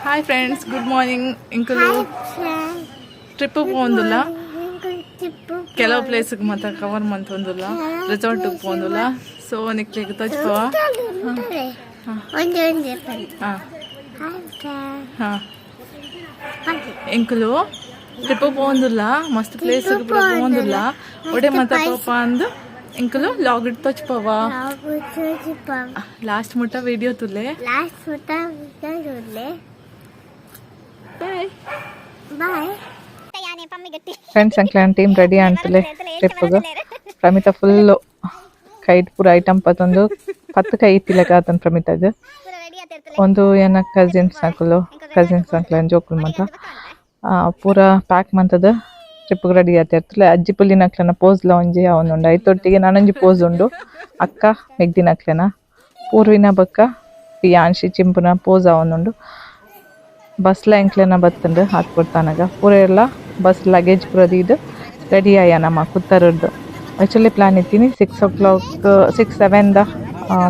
Hi friends, good morning. Inkulu trip pondula. Kello place gu mata cover mantondula. Resort gu pondula. So nikle gu tajpa. Inkulu trip pondula. Mast place gu pondula. Ode mata papa andu. Inkulu log it tajpava. Last muta video tule. Bye. Friends and clan team ready antale trip gu Pramita full kite pura item patondu 10 kite ilaka Pramita gu ಒಂದು ಏನ cousins uncle ಜೋಕುಲ್ ಮತ ಪೂರ pack ಮಂತದ trip ready ಆತಿರ್ತಲೆ ಅಜ್ಜಿ pulley ನಕ್ಲನ pose ಲ ಒಂಜಿ ಅವನುಂಡು ಐತೊಟ್ಟಿಗೆ ನನಂಜಿ pose ಉಂಡು ಅಕ್ಕ ಮೆಗ್ದಿ ನಕ್ಲೆನ ಪೂರ್ವಿನ ಬಕ್ಕ ಪಿಯಾನ್ಶಿ ಚಿಂಪುನ ಪೋಸ್ ಅವನುಂಡು ಬಸ್ಲ ಎಂಕ್ಲೆನ ಬತ್ತಂಡು ಹಾಕ್ಬಿಡ್ತಾನಾಗ ಪೂರ ಎಲ್ಲ ಬಸ್ ಲಗೇಜ್ ಪೂರ ದೀದು ರೆಡಿ ಆಯ್ಯ ನಮ್ಮ ಕುತ್ತರದ್ದು ಆ್ಯಕ್ಚುಲಿ ಪ್ಲ್ಯಾನ್ ಇತ್ತೀನಿ 6 o'clock 6-7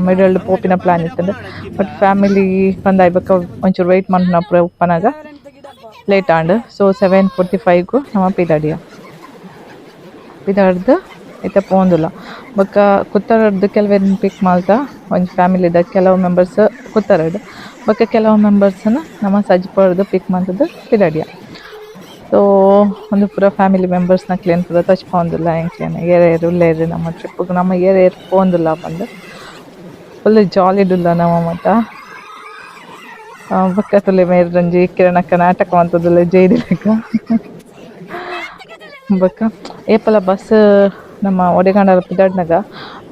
ಮಿಡಲ್ ಪೋಪಿನ ಪ್ಲ್ಯಾನ್ ಇತ್ತಂಡು ಬಟ್ ಫ್ಯಾಮಿಲಿ ಬಂದಾಯ್ಬೇಕ ಒಂಚೂರು ವೆಯ್ಟ್ ಮಾಡ್ನ ಪೂರ ಉಪ್ಪನಾಗ ಲೇಟ್ ಆಂಡು ಸೊ 7:45ಗೂ ನಮ್ಮ ಪಿದಾಡ್ದು ಐತೆ ಪೋಂದುಲ್ಲ ಬೊಕ್ಕ ಕುತ್ತರದ್ದು ಕೆಲವೇನು ಪಿಕ್ ಮಾಡ್ತಾ ಒಂದು ಫ್ಯಾಮಿಲಿದ ಕೆಲವು ಮೆಂಬರ್ಸ್ ಕುತ್ತರಡು ಬೊಕ್ಕ ಕೆಲವು ಮೆಂಬರ್ಸನ್ನ ನಮ್ಮ ಸಜ್ಪರ್ದು ಪಿಕ್ ಮಾಡ್ತದ್ದು ಪಿದಾಡಿಯ ಸೊ ಒಂದು ಪೂರ ಫ್ಯಾಮಿಲಿ ಮೆಂಬರ್ಸ್ನ ಕ್ಲೇನ್ ಪೂರ ತಚ್ಪೋಂದಿಲ್ಲ ಎಂಕ್ಲೇನ ಏರೇರು ಉಲ್ಲೇರು ನಮ್ಮ ಟ್ರಿಪ್ಪಿಗೆ ನಮ್ಮ ಏರೇರು ಪೋಂದಿಲ್ಲ ಬಂದು ಫುಲ್ ಜಾಲಿಡುಲ್ಲ ನಮ್ಮ ಮತ ಬೊಕ್ಕ ತುಲೆ ಮೇರು ರಂಜಿ ಕಿರಣಕ್ಕ ನಾಟಕ ಅಂತದಿಲ್ಲ ಜೈದಿಲಕ್ಕ ಬೊಕ್ಕ ಏಪಲ ಬಸ್ ನಮ್ಮ ಒಡೆಗಂಡರ ಪಿದಾಡ್ನಾಗ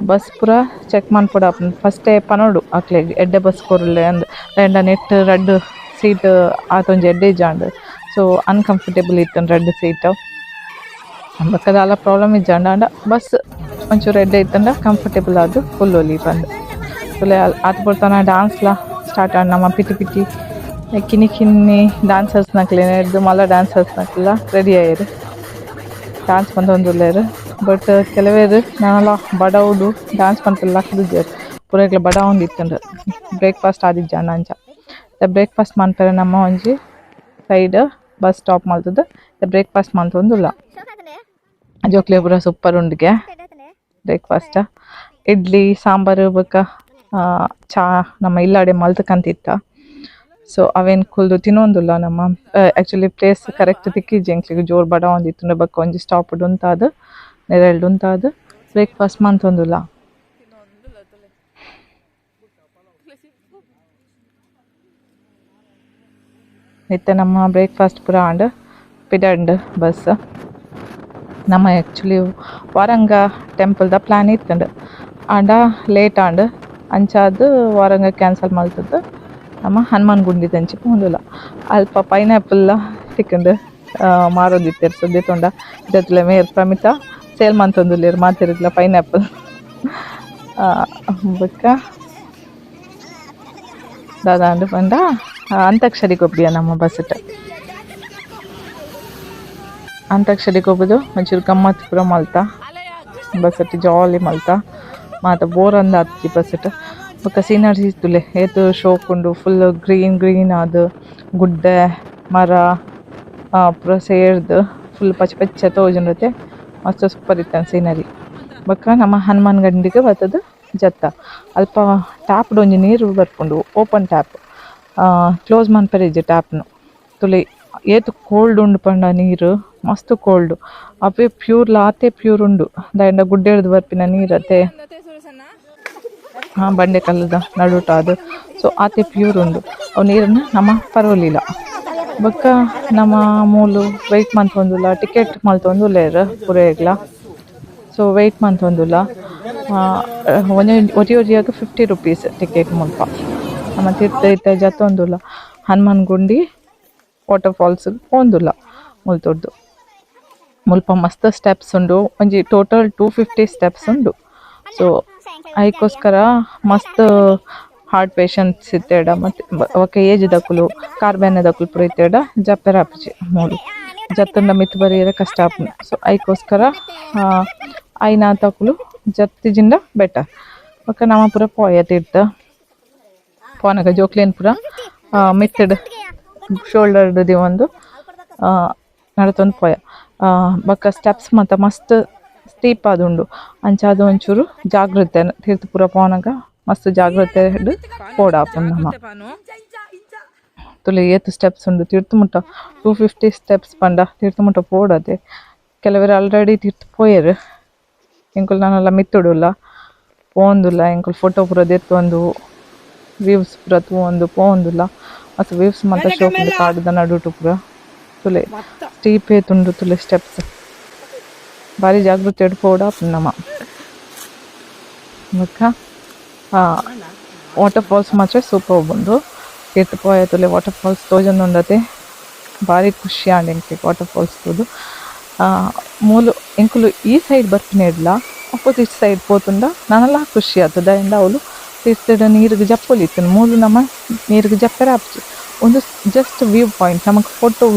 ಬಸ್ ಪೂರ ಚೆಕ್ ಮಾಡ್ಕೊಡ ಫಸ್ಟೇ ಪನೋಡು ಆಕ್ಲೆ ಎಡ್ಡೆ ಬಸ್ ಕೊರಲೆ ಅಂದ್ ಎಂಡ ನೆಟ್ ರಡ್ಡು ಸೀಟ್ ಆತೊಂಜಿ ಎಡ್ಡೆ ಜಾಂಡು ಸೊ ಅನ್ಕಂಫರ್ಟೇಬಲ್ ಇತ್ತು ರೆಡ್ ಸೀಟ್ ಬೊಕ್ಕದ ಅಲ್ಲ ಪ್ರಾಬ್ಲಮ್ ಇಜ್ಜಾಂಡ ಅಂಡ ಬಸ್ ಒಂಚೂರು ಎಡ್ಡೆ ಇತ್ತಂಡ ಕಂಫರ್ಟೇಬಲ್ ಆದು ಫುಲ್ ಒಲಿ ಬಂದು ತುಲೆ ಆತ ಬರ್ತಾನ ಡ್ಯಾನ್ಸ್ಲ ಸ್ಟಾರ್ಟ್ ಆಡ್ ನಮ್ಮ ಪಿಟಿ ಕಿನ್ನಿ ಡ್ಯಾನ್ಸರ್ಸ್ನಕ್ಲೆ ಎಡ್ದು ಮಲ್ಲ ಡ್ಯಾನ್ಸರ್ಸ್ನಕ್ಲೆಲ್ಲ ರೆಡಿ ಆಯ್ರು ಡ್ಯಾನ್ಸ್ ಬಂದೊಂದುಲ್ಲೇರು ಬಟ್ ಕೆಲವೇರು ನಾನೆಲ್ಲ ಬಡವುಡು ಡ್ಯಾನ್ಸ್ ಪಂತೆಲ್ಲ ಹಾಕಿದ್ದೇರು ಪೂರೈಗ್ಲ ಬಡ ಒಂದಿತ್ತಂಡು ಬ್ರೇಕ್ಫಾಸ್ಟ್ ಆದಿಜ್ಜಾಂಡ ಅಂಚ ಬ್ರೇಕ್ಫಾಸ್ಟ್ ಮಾಡ್ತಾರೆ ನಮ್ಮ ಒಂಜಿ ಸೈಡ್ ಬಸ್ ಸ್ಟಾಪ್ ಮಾಡ್ತದೆ ಬ್ರೇಕ್ಫಾಸ್ಟ್ ಮಾಡ್ತೊಂದುಲ್ಲ ಜೋಕ್ಲೆ ಪೂರ ಸೂಪರ್ ಉಂಡಿಗೆ ಬ್ರೇಕ್ಫಾಸ್ಟ್ ಇಡ್ಲಿ ಸಾಂಬಾರು ಬೊಕ್ಕ ಚಾ ನಮ್ಮ ಇಲ್ಲಾಡೆ ಮಲ್ತಕ್ಕಂತಿತ್ತ ಸೊ ಅವೇನು ಕುಲ್ದು ತಿನ್ನೊಂದುಲ್ಲ ನಮ್ಮ ಆ್ಯಕ್ಚುಲಿ ಪ್ಲೇಸ್ ಕರೆಕ್ಟ್ ತಿಕ್ಕಿಜ್ಜಿ ಎಂಕ್ಲಿಗೆ ಜೋರು ಬಡ ಒಂದಿತ್ತು ಬೊಕ್ಕ ಒಂಜಿ ಸ್ಟಾಪ್ ಉಂತಾದು ನೆರೆಲ್ಡು ಉಂತಾದು ಬ್ರೇಕ್ಫಾಸ್ಟ್ ಮಾಡ್ತೊಂದುಲ್ಲ ಇತ್ತ ನಮ್ಮ ಬ್ರೇಕ್ಫಾಸ್ಟ್ ಪೂರ ಆಂಡ್ ಪಿಡಂಡ್ ಬಸ್ ನಮ್ಮ ಆ್ಯಕ್ಚುಲಿ ವಾರಂಗ ಟೆಂಪಲ್ದ ಪ್ಲ್ಯಾನ್ ಇತ್ತಂಡು ಆಂಡ ಲೇಟ್ ಆಂಡ್ ಅಂಚಾದು ವಾರಂಗ ಕ್ಯಾನ್ಸಲ್ ಮಾಡ್ತದ್ದು ನಮ್ಮ ಹನುಮಾನ್ಗುಂಡಿ ತಂಚಿ ಪೋಂದುಲ್ಲ ಅಲ್ಪ ಪೈನಾಪಲ್ ತಿಕ್ಕಂಡು ಮಾರೋದಿತ್ತೇರು ಸದ್ಯ ತೊಂಡ ಇದತ್ಲೆ ಮೇರ್ ಪ್ರಮಿತ ಸೇಲ್ ಮಂತೊಂದುಲ್ಲೇರು ಮಾತಿರತ್ಲ ಪೈನಾಪಲ್ ಬೊಕ್ಕ ದಾದಾಂಡು ಪಂಡ ಅಂತಾಕ್ಷರಿ ಕೊಬ್ಬಿಯ ನಮ್ಮ ಬಸ್ಸಟ್ ಅಂತಾಕ್ಷರಿ ಕೊಬ್ಬುದು ಒಂಚೂರು ಗಮ್ಮತ್ತು ಪೂರ ಮಲ್ತ ಬಸ್ಸಟ್ ಜಾಲಿ ಮಲ್ತ ಮಾತ ಬೋರ್ ಅಂದ ಹತ್ತಿ ಬಸ್ಸಟ್ ಬೊಕ್ಕ ಸೀನರಿ ಇತ್ತುಲೆ ಏತು ಶೋಕುಂಡು ಫುಲ್ ಗ್ರೀನ್ ಆದು ಗುಡ್ಡೆ ಮರ ಪೂರ ಸೇರ್ದು ಫುಲ್ ಪಚ್ಚ ತೋಜುಂಡತೆ ಮಸ್ತ್ ಸೂಪರ್ ಇತ್ತಂದು ಸೀನರಿ ಬೊಕ್ಕ ನಮ್ಮ ಹನುಮಾನ್ ಗಂಡಿಗೆ ಬರ್ತದು ಜತ್ತ ಅಲ್ಪ ಟ್ಯಾಪ್ಡ್ ಒಂಜಿ ನೀರು ಬರ್ಪುಂಡು ಓಪನ್ ಟ್ಯಾಪ್ ಕ್ಲೋಸ್ ಮನ್ಪೆರಿಜ್ಜಿ ಟ್ಯಾಪ್ನು ತುಲೆ ಏತು ಕೋಲ್ಡ್ ಉಂಡು ಪಂಡ ನೀರು ಮಸ್ತ್ ಕೋಲ್ಡು ಅವೇ ಪ್ಯೂರ್ ಲಾತೆ ಪ್ಯೂರ್ ಉಂಡು ದಾಂಡ ಗುಡ್ಡೆಡ್ದು ಬರ್ಪಿನ ನೀರತ್ತೆ ಬಂಡೆ ಕಲ್ಲದ ನಡುಟ ಅದು ಸೊ ಆತೆ ಪ್ಯೂರ್ ಉಂಡು ಅವು ನೀರನ್ನು ನಮ್ಮ ಪರವಲಿಲ್ಲ ಬೊಕ್ಕ ನಮ್ಮ ಮೂಲು ವೆಯ್ಟ್ ಮಂತೊಂದುಲ್ಲ ಟಿಕೆಟ್ ಮಲ್ತೊಂದುಲ್ಲೇರು ಪೂರೆಗ್ಲ ಸೊ ವೆಯ್ಟ್ ಮಂತೊಂದುಲ್ಲ ಒರಿಯಾಗ 50 rupees ಟಿಕೆಟ್ ಮುಲ್ಪ ನಮ್ಮ ತೀರ್ಥ ಜತ್ತೊಂದುಲ್ಲ ಹನುಮಾನ್ಗುಂಡಿ ವಾಟರ್ಫಾಲ್ಸ್ ಪೋಂದುಲ್ಲ ಮುಲ್ತೊಡ್ದು ಮುಲ್ಪ ಮಸ್ತ್ ಸ್ಟೆಪ್ಸ್ ಉಂಡು ಒಂಜಿ ಟೋಟಲ್ 250 ಸ್ಟೆಪ್ಸ್ ಉಂಡು ಸೊ ಅದಕ್ಕೋಸ್ಕರ ಮಸ್ತ್ ಹಾರ್ಟ್ ಪೇಷಂಟ್ಸ್ ಇತ್ತೇಡ ಮತ್ತು ಅವಕ್ಕೆ ಏಜ್ ದಕ್ಕುಲು ಕಾರ್ಬೆನ್ ದಕ್ಕುಲು ಪೂರ ಇತ್ತೇಡ ಜಪ್ಪೆರ ಆಪುಜಿ ಮೂಲು ಜತ್ತಂಡ ಮಿತ್ತು ಬರೆಯರ ಕಷ್ಟ ಆಪುಂಡು ಸೊ ಅದಕ್ಕೋಸ್ಕರ ಐನಾ ತಕ್ಕುಲು ಜತ್ತಿಜಿಂದ ಬೆಟರ್ ಬೊಕ್ಕ ನಮ್ಮ ಪೂರ ಪೋಯ ತೀರ್ಥ ಪೋನಗ ಜೋಕ್ಲೇನ್ ಪೂರ ಮಿತ್ತಡ್ ಶೋಲ್ಡರ್ ದಿ ಒಂದು ನಡತೊಂದು ಪೋಯ ಬೊಕ್ಕ ಸ್ಟೆಪ್ಸ್ ಮಾತ ಮಸ್ತ್ ಸ್ಟೀಪ್ ಆದುಂಡು ಅಂಚಾದ ಒಂಚೂರು ಜಾಗ್ರತೆ ತೀರ್ಥ ಪೂರ ಪೋನಾಗ ಮಸ್ತ್ ಜಾಗ್ರತೆ ಪೋಡ ಆಪುಂಡು ನಮ್ಮ ತುಲೆ ಏತ್ ಸ್ಟೆಪ್ಸ್ ಉಂಡು ತೀರ್ಥ ಮುಟ್ಟ 250 ಸ್ಟೆಪ್ಸ್ ಪಂಡ ತೀರ್ಥ ಮುಟ್ಟ ಪೋಡದೆ ಕೆಲವರು ಆಲ್ರೆಡಿ ತೀರ್ಥ ಪೋಯರು ಎಂಕುಲು ನಾನೆಲ್ಲ ಮಿತ್ತುಡುಲ್ಲ ಪೋಂದುಲ್ಲ ಎಂಕುಲು ಫೋಟೋ ಪೂರ ದೆತ್ತೊಂದು ವ್ಯೂಸ್ ಪೂರ ತೂವೊಂದು ಪೋಂದುಲ್ಲ ಮಸ್ತ್ ವ್ಯೂಸ್ ಮಾತ ಶೋಕುಂಡು ಕಾಡುದ ನಡುಟು ಪೂರ ತುಲೆ ಸ್ಟೀಪ್ ಏತುಂಡು ತುಲೆ ಸ್ಟೆಪ್ಸ್ ಭಾರಿ ಜಾಗೃತಿ ಪೋಡ ನಮ್ಮ ಬೊಕ್ಕ ವಾಟರ್ ಫಾಲ್ಸ್ ಮಾತ್ರ ಸೂಪರ್ ಬಂದು ತೀರ್ಥ ಪೋಯ ತುಲೆ ವಾಟರ್ ಫಾಲ್ಸ್ ತೋಜೊಂದುಂಡತೆ ಭಾರಿ ಖುಷಿ ಆಂಡ್ ಎಂಕ್ಲೆ ವಾಟರ್ ಫಾಲ್ಸ್ ತೋದು ಮೂಲು ಎಂಕುಲು ಈ ಸೈಡ್ ಬರ್ತೀನಿ ಇಡ್ಲ ಆಪೋಸಿಟ್ ಸೈಡ್ ಪೋತುಂಡ ನಾನೆಲ್ಲ ಖುಷಿ ಆತದ ಎಂದ ಅವಳು ತೀರ್ಥದ ನೀರಿಗೆ ಜಪ್ಪೊಲಿತ್ತು ಮೂಲು ನಮ್ಮ ನೀರಿಗೆ ಜಪ್ಪರೆ ಆಪ್ಚಿ ಒಂದು ಜಸ್ಟ್ ವ್ಯೂ ಪಾಯಿಂಟ್ ನಮಗೆ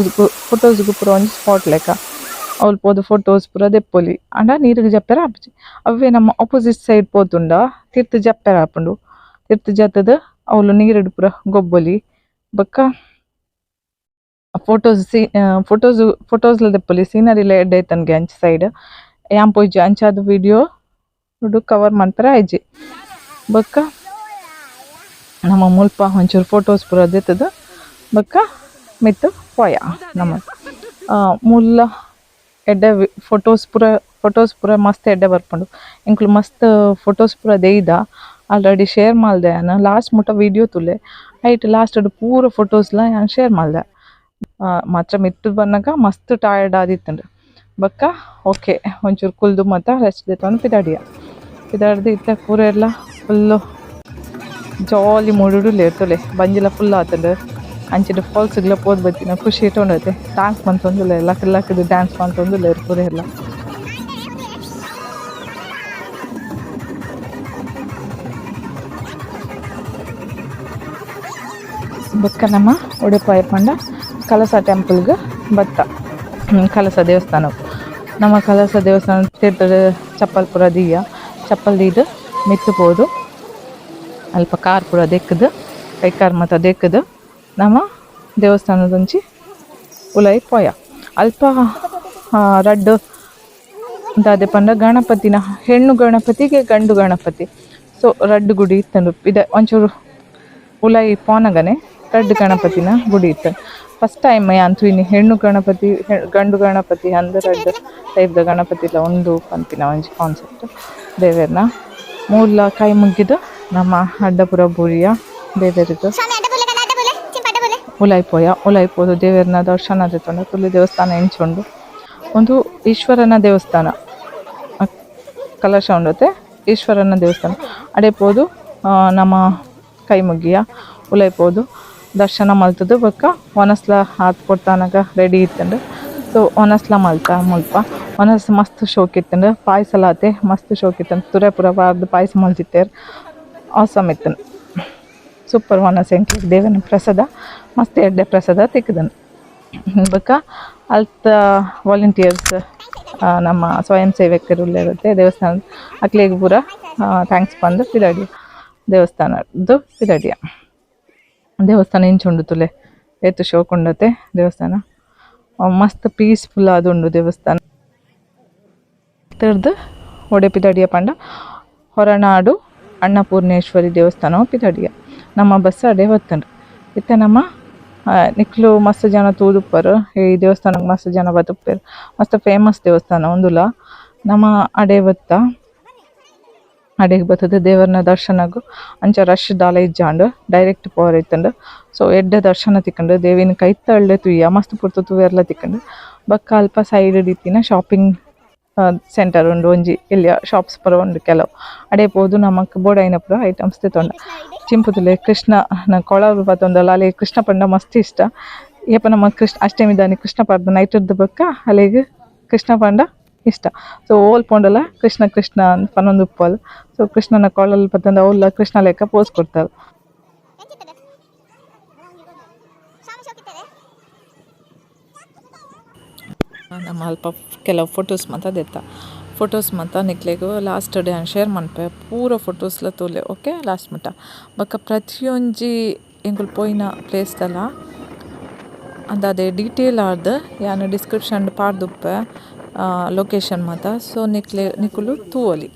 ಫೋಟೋಸ್ಗೂ ಪೂರ ಒಂದು ಸ್ಪಾಟ್ ಲೆಕ್ಕ ಅವಳು ಪೋದು ಫೋಟೋಸ್ ಪೂರ ದೆಪ್ಪೊಲಿ ಅಂಡ ನೀರಿಗೆ ಜಪ್ಪೆರ ಆಪುಜಿ ಅವೇ ನಮ್ಮ ಆಪೋಸಿಟ್ ಸೈಡ್ ಪೋತುಂಡ ತೀರ್ಥ ಜಪ್ಪೆರ ಆಪುಂಡು ತೀರ್ಥ ಜತ್ತದ ಅವಳು ನೀರಿಡು ಪೂರ ಗೊಬ್ಬೊಲಿ ಬೊಕ್ಕ ಫೋಟೋಸ್ಲ ದೆಪ್ಪೊಲಿ ಸೀನರಿಲ ಎಡ್ಡೆ ಐತನ್ಗೆ ಅಂಚ ಸೈಡ್ ಯಾನ್ ಪೋಯ್ಜಿ ಅಂಚಾದ ವಿಡಿಯೋ ಕವರ್ ಮಾಡ್ತಾರೆ ಆಯ್ಜಿ ಬೊಕ್ಕ ನಮ್ಮ ಮುಲ್ಪ ಒಂಚೂರು ಫೋಟೋಸ್ ಪೂರ ದೆತ್ತದ ಬೊಕ್ಕ ಮಿತ್ತು ಪೋಯ ನಮ್ಮ ಮುಲ್ಲ ಎಡ್ಡೆ ಫೋಟೋಸ್ ಪೂರ ಮಸ್ತ್ ಎಡ್ಡೆ ಬರ್ಪುಂಡು ಎಂಕ್ಲು ಮಸ್ತ್ ಫೋಟೋಸ್ ಪೂರ ದೇಯ್ದ ಆಲ್ರೆಡಿ ಶೇರ್ ಮಲ್ದೆ ನಾನು ಲಾಸ್ಟ್ ಮುಟ್ಟ ವಿಡಿಯೋ ತುಲೆ ಐಟ್ ಲಾಸ್ಟ್ ಪೂರ ಫೋಟೋಸ್ಲ ನಾನು ಶೇರ್ ಮಲ್ದೆ ಮಾತ್ರ ಮಿತ್ತು ಬನ್ನಾಗ ಮಸ್ತ್ ಟಯರ್ಡ್ ಆದಿತ್ತಂಡು ಬೊಕ್ಕ ಓಕೆ ಒಂಚೂರು ಕುಲ್ದು ಮತ್ತು ರೆಸ್ಟ್ ದೆತ್ತೊಂದು ಪಿದಾಡ್ದು ಇತ್ತ ಪೂರ ಎಲ್ಲ ಫುಲ್ಲು ಜಾಲಿ ಮೂಡುಡು ಲೇರ್ತಲೆ ಬಂಜಿಲ ಫುಲ್ ಆತಂಡು ಅಂಚಿನ ಫಾಲ್ಸ್ಗಳ ಪೋದ್ ಬತ್ತಿನ ಖುಷಿ ಇಟ್ಟೊಂಡೈತೆ ಡ್ಯಾನ್ಸ್ ಮಾಡ್ತೊಂದಿಲ್ಲ ಲಕ್ಕದು ಡ್ಯಾನ್ಸ್ ಮಾಡ್ತೊಂದಿಲ್ಲ ಇರ್ಪೂರ ಎಲ್ಲ ಬೊಕ್ಕ ನಮ್ಮ ಉಡುಪಾಯ ಪಂಡ ಕಲಸ ಟೆಂಪಲ್ಗೆ ಬತ್ತ ಕಲಸ ದೇವಸ್ಥಾನ ನಮ್ಮ ಕಲಸ ದೇವಸ್ಥಾನ ತೀರ್ಥದ ಚಪ್ಪಲ್ ಪೂರ ದೀಯ ಚಪ್ಪಲ್ ದೀದು ಮಿತ್ತು ಪೋದು ಅಲ್ಪ ಕಾರ್ ಪೂರ ದೆಕ್ಕದು ಕೈಕಾರ್ ಮತ್ತು ದೆಕ್ಕದು ನಮ್ಮ ದೇವಸ್ಥಾನದಂಚಿ ಉಲೈ ಪೋಯ ಅಲ್ಪ ರಡ್ಡು ದಾದೆ ಪಂಡ ಗಣಪತಿನ ಹೆಣ್ಣು ಗಣಪತಿಗೆ ಗಂಡು ಗಣಪತಿ ಸೊ ರಡ್ಡು ಗುಡಿ ಇತ್ತಂಡು ಇದೆ ಒಂಚೂರು ಉಲೈ ಪೋನಗನೆ ರಡ್ಡು ಗಣಪತಿನ ಗುಡಿ ಇತ್ತು ಫಸ್ಟ್ ಟೈಮ್ ಅಂತೂ ಇನ್ನು ಹೆಣ್ಣು ಗಣಪತಿ ಗಂಡು ಗಣಪತಿ ಅಂದು ರಡ್ಡು ಟೈಪ್ದ ಗಣಪತಿಲ ಒಂದು ಪಂಪಿನ ಒಂಜಿ ಕಾನ್ಸೆಪ್ಟ್ ದೇವೇರ್ನ ಮೂಲ ಕೈ ಮುಗಿದು ನಮ್ಮ ಅಡ್ಡಪುರ ಬೂರಿಯ ದೇವೇರಿದು ಉಲೈ ಪೋದು ದೇವೇರ್ನ ದರ್ಶನ ದೆತ್ತೊಂಡು ತುಳು ದೇವಸ್ಥಾನ ಎಂಚೊಂಡು ಒಂದು ಈಶ್ವರನ ದೇವಸ್ಥಾನ ಕಲಶ ಉಂಡತೆ ಈಶ್ವರನ ದೇವಸ್ಥಾನ ಅಡೆ ಪೋದು ನಮ್ಮ ಕೈ ಮುಗಿಯ ಉಲೈ ಪೋದು ದರ್ಶನ ಮಲ್ತದು ಬೊಕ್ಕ ಒನಸ್ಲ ಹಾತ್ ಕೊಡ್ತಾನಾಗ ರೆಡಿ ಇತ್ತಂಡು ಸೊ ಒನಸ್ಲ ಮಲ್ತ ಮುಲ್ಪ ಒನಸ್ ಮಸ್ತ್ ಶೋಕ್ ಇತ್ತಂಡು ಪಾಯಸಲಾತೆ ಮಸ್ತ್ ಶೋಕ್ ಇತ್ತಂಡು ತುರೆ ಪುರ ಬಾರ್ದು ಪಾಯಸ ಮಲ್ತಿತ್ತೇರು ಆಸಮ್ ಇತ್ತಂಡು ಸೂಪರ್ ಒನಸ್ ಎಂಕ್ಲೆ ದೇವನ ಪ್ರಸಾದ ಮಸ್ತ್ ಎಡ್ಡೆ ಪ್ರಸಾದ ತಿಕ್ಕದನು ಬೊಕ್ಕ ಅಲ್ತ ವಾಲಂಟಿಯರ್ಸ್ ನಮ್ಮ ಸ್ವಯಂ ಸೇವಕರು ಇರುತ್ತೆ ದೇವಸ್ಥಾನ ಅಕ್ಲಿಗೆ ಪೂರ ಥ್ಯಾಂಕ್ಸ್ ಬಂದು ಪಿದಾಡಿಯ ದೇವಸ್ಥಾನದ್ದು ಪಿದಾಡಿಯ ದೇವಸ್ಥಾನ ಇಂಚುಂಡು ತುಲೆ ಏತು ಶೋಕುಂಡತೆ ದೇವಸ್ಥಾನ ಮಸ್ತ್ ಪೀಸ್ಫುಲ್ ಆದುಂಡು ದೇವಸ್ಥಾನ ತಿರ್ದು ಒಡೆ ಪಿದಾಡಿಯ ಪಂಡ ಹೊರನಾಡು ಅನ್ನಪೂರ್ಣೇಶ್ವರಿ ದೇವಸ್ಥಾನ ಪಿದಾಡಿಯ ನಮ್ಮ ಬಸ್ ಅಡೆ ಬತ್ತಂಡು ಇತ್ತ ನಮ್ಮ ನಿಕ್ಲು ಮಸ್ತ್ ಜನ ತೂದುಪ್ಪರು ಈ ದೇವಸ್ಥಾನಕ್ಕೆ ಮಸ್ತ್ ಜನ ಬತ್ತುಪ್ಪೇರು ಮಸ್ತ್ ಫೇಮಸ್ ದೇವಸ್ಥಾನ ಒಂದುಲ ನಮ್ಮ ಅಡೆ ಬತ್ತ ಅಡೆಗೆ ಬರ್ತದೆ ದೇವರನ ದರ್ಶನಗೂ ಅಂಚ ರಶ್ ದಾಲ ಇಜ್ಜಾಂಡು ಡೈರೆಕ್ಟ್ ಪವರ್ ಇತ್ತಂಡು ಸೊ ಎಡ್ಡೆ ದರ್ಶನ ತಿಕ್ಕಂಡು ದೇವಿನ ಕೈ ತಳ್ಳೆ ತುಯ್ಯ ಮಸ್ತ್ ಪುರ್ತು ತೂವೆರ್ಲ ತಿಕ್ಕಂಡು ಬೊಕ್ಕ ಅಲ್ಪ ಸೈಡ್ ಇತ್ತಿನ ಶಾಪಿಂಗ್ ಸೆಂಟರ್ ಉಂಡು ಒಂಜಿ ಇಲ್ಲಿ ಶಾಪ್ಸ್ ಪೂರ ಉಂಡು ಕೆಲವು ಅಡೆ ಪೋದು ನಮಕ್ ಬೋಡೈನ ಪೂರ ಐಟಮ್ಸ್ ತಿತ್ತೊಂಡು ಚಿಂಪುತುಲೆ ಕೃಷ್ಣ ಕೊಳಲು ಬತ್ತೊಂದಲ್ಲ ಅಲ್ಲಿ ಕೃಷ್ಣ ಪಂಡ ಮಸ್ತ್ ಇಷ್ಟ ಏಪ ನಮ್ಮ ಅಷ್ಟಮಿ ದಾನಿ ಕೃಷ್ಣ ಪಾಡ್ದು ನೈಟದ್ದು ಬೊಕ್ಕ ಅಲ್ಲಿಗೆ ಕೃಷ್ಣ ಪಂಡ ಇಷ್ಟ ಸೊ ಓಲ್ ಪೋಂಡಲ ಕೃಷ್ಣ ಅಂತ ಪನ್ನೊಂದು ಉಪ್ಪಲ್ ಸೊ ಕೃಷ್ಣನ ಕೊಳಲು ಬತ್ತಂದ ಅವ್ಲ ಕೃಷ್ಣ ಲೆಕ್ಕ ಪೋಸ್ ಕೊಡ್ತಾರೆ ನಮ್ಮ ಅಲ್ಪ ಕೆಲವು ಫೋಟೋಸ್ ಮಾತ ದೆತ್ತ ಫೋಟೋಸ್ ಮಾತ ನಿಕ್ಲೆಗು ಲಾಸ್ಟ್ ಡೇ ಶೇರ್ ಮನ್ಪೆ ಪೂರ ಫೋಟೋಸ್ಲ ತೋಲೆ ಓಕೆ ಲಾಸ್ಟ್ ಮಟ್ಟ ಬೊಕ್ಕ ಪ್ರತಿಯೊಂಜಿ ಎಂಕುಲು ಪೋಯಿನ ಪ್ಲೇಸ್ದಲ್ಲ ಅಂದಾದೆ ಡೀಟೇಲ್ ಆರ್ದು ಯಾನು ಡಿಸ್ಕ್ರಿಪ್ಷನ್ ಪಾಡ್ದುಪ್ಪೆ ಲೊಕೇಶನ್ ಮಾತ ಸೊ ನಿಕುಲು ತೂವೊಲಿ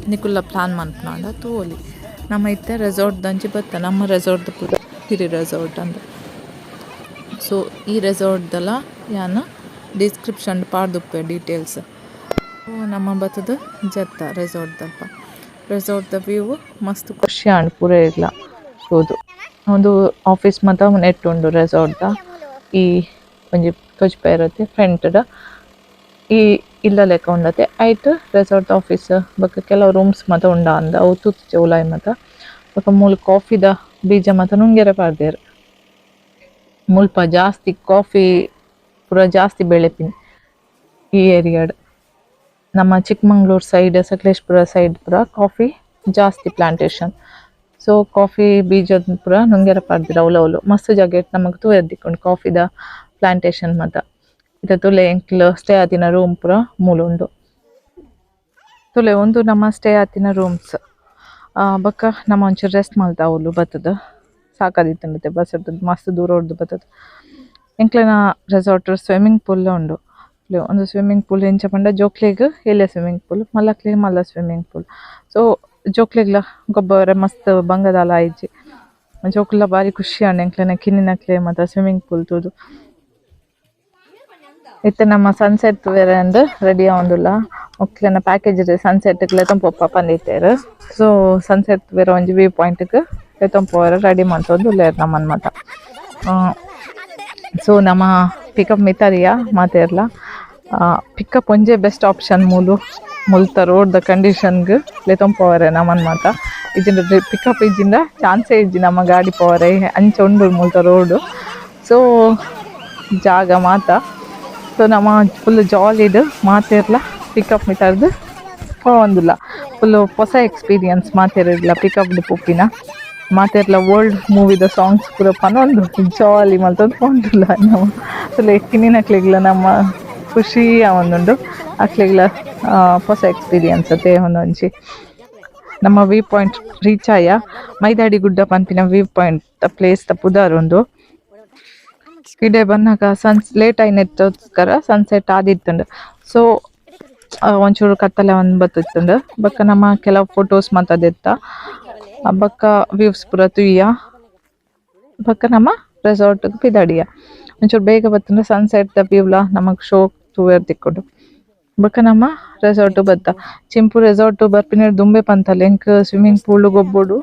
ನಿಕುಲ್ಲ ಪ್ಲಾನ್ ಮನ್ಪುನಾಂಡ ತೂವೊಲಿ ನಮ್ಮ ಇತ್ತೆ ರೆಸಾರ್ಟ್ ದಂಚಿ ಬತ್ತ ನಮ್ಮ ರೆಸಾರ್ಟ್ ಪುರ ಗಿರಿ ರೆಸಾರ್ಟ್ ಅಂದ ಸೊ ಈ ರೆಸಾರ್ಟ್ದಲ್ಲ ಯಾನು ಡಿಸ್ಕ್ರಿಪ್ಷನ್ ಪಾಡ್ದುಪ್ಪೆ ಡೀಟೇಲ್ಸ್ ನಮ್ಮ ಬತ್ತದ ಜತ್ತ ರೆಸಾರ್ಟ್ದ ವ್ಯೂ ಮಸ್ತ್ ಖುಷಿ ಆಂಡ್ ಪೂರ ಇಲ್ಲ ಹೌದು ಒಂದು ಆಫೀಸ್ ಮಾತ ನೆಟ್ ಉಂಡು ರೆಸಾರ್ಟ್ದ ಈ ಒಂಜಿ ತೊಜ್ಪ ಇರತ್ತೆ ಫ್ರಂಟ್ದ ಈ ಇಲ್ಲ ಲೆಕ್ಕ ಉಂಡತೆ ಐಟ್ ರೆಸಾರ್ಟ್ ಆಫೀಸ್ ಬೊಕ ಕೆಲವು ರೂಮ್ಸ್ ಮಾತ ಉಂಡ ಅಂದ ಅವು ತೂತಿಜೆ ಉಲಾಯಿ ಮಾತ ಬೊಕ ಮೂಲು ಕಾಫಿದ ಬೀಜ ಮಾತ ನುಂಗೆರೆ ಪಾಡ್ದೇರು ಮುಲ್ಪ ಜಾಸ್ತಿ ಕಾಫಿ ಪೂರ ಜಾಸ್ತಿ ಬೆಳೆಪಿನಿ ಈ ಏರಿಯಾಡ್ ನಮ್ಮ ಚಿಕ್ಕಮಂಗ್ಳೂರು ಸೈಡ್ ಸಕಲೇಶ್ಪುರ ಸೈಡ್ ಪೂರ ಕಾಫಿ ಜಾಸ್ತಿ ಪ್ಲಾಂಟೇಶನ್ ಸೊ ಕಾಫಿ ಬೀಜದ ಪೂರ ನುಂಗೆರೆ ಪಾಡ್ದಿರ ಅವಲವಲು ಮಸ್ತ್ ಜಾಗ ಇಟ್ಟು ನಮಗೆ ತೂ ಎದ್ದಿಕೊಂಡು ಕಾಫಿದ ಪ್ಲಾಂಟೇಶನ್ ಮಾತ ಇದು ತುಲೆ ಎಂಕ್ಲು ಸ್ಟೇ ಆತಿನ ರೂಮ್ ಪೂರ ಮೂಲುಂಡು ತುಲೆ ಒಂದು ನಮ್ಮ ಸ್ಟೇ ಆತಿನ ರೂಮ್ಸ್ ಬೊಕ್ಕ ನಮ್ಮ ಒಂಚೂರು ರೆಸ್ಟ್ ಮಲ್ತ ಅವಲು ಬತ್ತದ ಸಾಕಾದಿತ್ತಂಡತೆ ಬಸ್ ಇರ್ತದೆ ಮಸ್ತ್ ದೂರ ಹೊಡ್ದು ಬತ್ತದ ಎಂಕ್ಲೆನ ರೆಸಾರ್ಟ್ ಸ್ವಿಮ್ಮಿಂಗ್ ಪೂಲ್ ಉಂಡು ಒಂದು ಸ್ವಿಮ್ಮಿಂಗ್ ಪೂಲ್ ಎಂಚ ಪಂಡ ಜೋಕ್ಲೆಗ್ ಎಲ್ಲೆ ಸ್ವಿಮ್ಮಿಂಗ್ ಪೂಲ್ ಮಲ್ಲಕ್ಲೆಗ್ ಮಲ್ಲ ಸ್ವಿಮ್ಮಿಂಗ್ ಪೂಲ್ ಸೊ ಜೋಕ್ಲೆಗ್ಲ ಗೊಬ್ಬರ ಮಸ್ತ್ ಬಂಗದಾಲ ಆಯ್ಜಿ ಜೋಕ್ಲ ಬಾರಿ ಖುಷಿ ಆಂಡ್ ಎಂಕ್ಲೆನ ಕಿನ್ನಿನಕ್ಲೆ ಮತ್ತು ಸ್ವಿಮ್ಮಿಂಗ್ ಪೂಲ್ ತೂದು ಇತ್ತೆ ನಮ್ಮ ಸನ್ಸೆಟ್ ಬೇರೆ ಅಂದ್ ರೆಡಿ ಆವೊಂದುಲ್ಲ ಒಕ್ಲೆನ ಪ್ಯಾಕೇಜ್ ಸನ್ಸೆಟ್ಗೆ ಲೆತಂಪೊಪ್ಪ ಪಂದಿತ್ತೇರು ಸೊ ಸನ್ಸೆಟ್ ಬೇರೆ ಒಂಜಿ ವ್ಯೂ ಪಾಯಿಂಟ್ಗೆ ಲೆತಂಪೋರ ರೆಡಿ ಮಾಡ್ತೊಂದು ಲೇರ್ ನಮ್ಮನ್ ಮಾತ ಸೊ ನಮ್ಮ ಪಿಕಪ್ ಮಿತಾರಿಯ ಮಾತೇರ್ಲ ಪಿಕಪ್ ಒಂಜೇ ಬೆಸ್ಟ್ ಆಪ್ಷನ್ ಮುಲ್ತ ರೋಡ್ದ ಕಂಡೀಷನ್ಗೆ ಲೆತಂಪೋರೆ ನಮ್ಮನ್ ಮಾತ ಇಜಿಂದ ಪಿಕಪ್ ಇಜ್ಜಿಂದ ಚಾನ್ಸೇ ಇಜ್ಜಿ ನಮ್ಮ ಗಾಡಿ ಪೋರೆ ಅಂಚ ಉಂಡು ಮುಲ್ತ ರೋಡು ಸೊ ಜಾಗ ಮಾತ ಸೊ ನಮ್ಮ ಫುಲ್ ಜಾಲಿಡ್ ಮಾತೇರ್ಲ ಪಿಕಪ್ ಮಿತಾರ್ದು ಪೋವಂದಿಲ್ಲ ಫುಲ್ಲು ಹೊಸ ಎಕ್ಸ್ಪೀರಿಯನ್ಸ್ ಮಾತೇರಿಲ್ಲ ಪಿಕಪ್ದು ಪುಪ್ಪಿನ ಮಾತೇರ್ಲ ಓಲ್ಡ್ ಮೂವಿದ ಸಾಂಗ್ಸ್ ಪೂರ ಪನೊಂದು ಜಾಲಿ ಮಲ್ತೊಂದು ಪೋಂದಿಲ್ಲ ನಾವು ಫುಲ್ ಕಿನ್ನಿನಕ್ಲೆಗ್ಲ ನಮ್ಮ ಖುಷಿ ಆವೊಂದುಂಡು ಅಕ್ಲೆಗ್ಲ ಹೊಸ ಎಕ್ಸ್ಪೀರಿಯನ್ಸ್ ಅದೇ ಒಂದೊಂಜಿ ನಮ್ಮ ವ್ಯೂ ಪಾಯಿಂಟ್ ರೀಚ್ ಆಯ ಮೈದಾಡಿ ಗುಡ್ಡ ಪಂಪಿನ ವ್ಯೂ ಪಾಯಿಂಟ್ ಪ್ಲೇಸ್ ಪುದಾರೊಂದು ಇಡೆ ಬನ್ನಾಗ ಲೇಟ್ ಆಯ್ನೆತ್ತೋಸ್ಕರ ಸನ್ಸೆಟ್ ಆದಿತ್ತುಂಡು ಸೊ ಒಂಚೂರು ಕತ್ತಲೆ ಒಂದು ಬತ್ತಿತ್ತುಂಡು ಬೊಕ್ಕ ನಮ್ಮ ಕೆಲವು ಫೋಟೋಸ್ ಮಾತದೆತ್ತ ಬೊಕ್ಕ ವ್ಯೂಸ್ ಪೂರ ತುಯ್ಯ ಬೊಕ್ಕ ನಮ್ಮ ರೆಸಾರ್ಟ್ ಪಿದಾಡಿಯ ಒಂಚೂರು ಬೇಗ ಬತ್ತಂದ್ರೆ ಸನ್ಸೆಟ್ ವ್ಯೂಲ ನಮಗೆ ಶೋ ತೂವೇರ್ ತಿಕ್ಕೊಂಡು ಬೊಕ್ಕ ನಮ್ಮ ರೆಸಾರ್ಟ್ ಬತ್ತ ಚಿಂಪು ರೆಸಾರ್ಟ್ ಬರ್ಪಿನ ದುಂಬೆ ಪಂತಲ್ಲ ಎಂಕ್ ಸ್ವಿಮ್ಮಿಂಗ್ ಪೂಲ್ ಗೊಬ್ಬೊಡು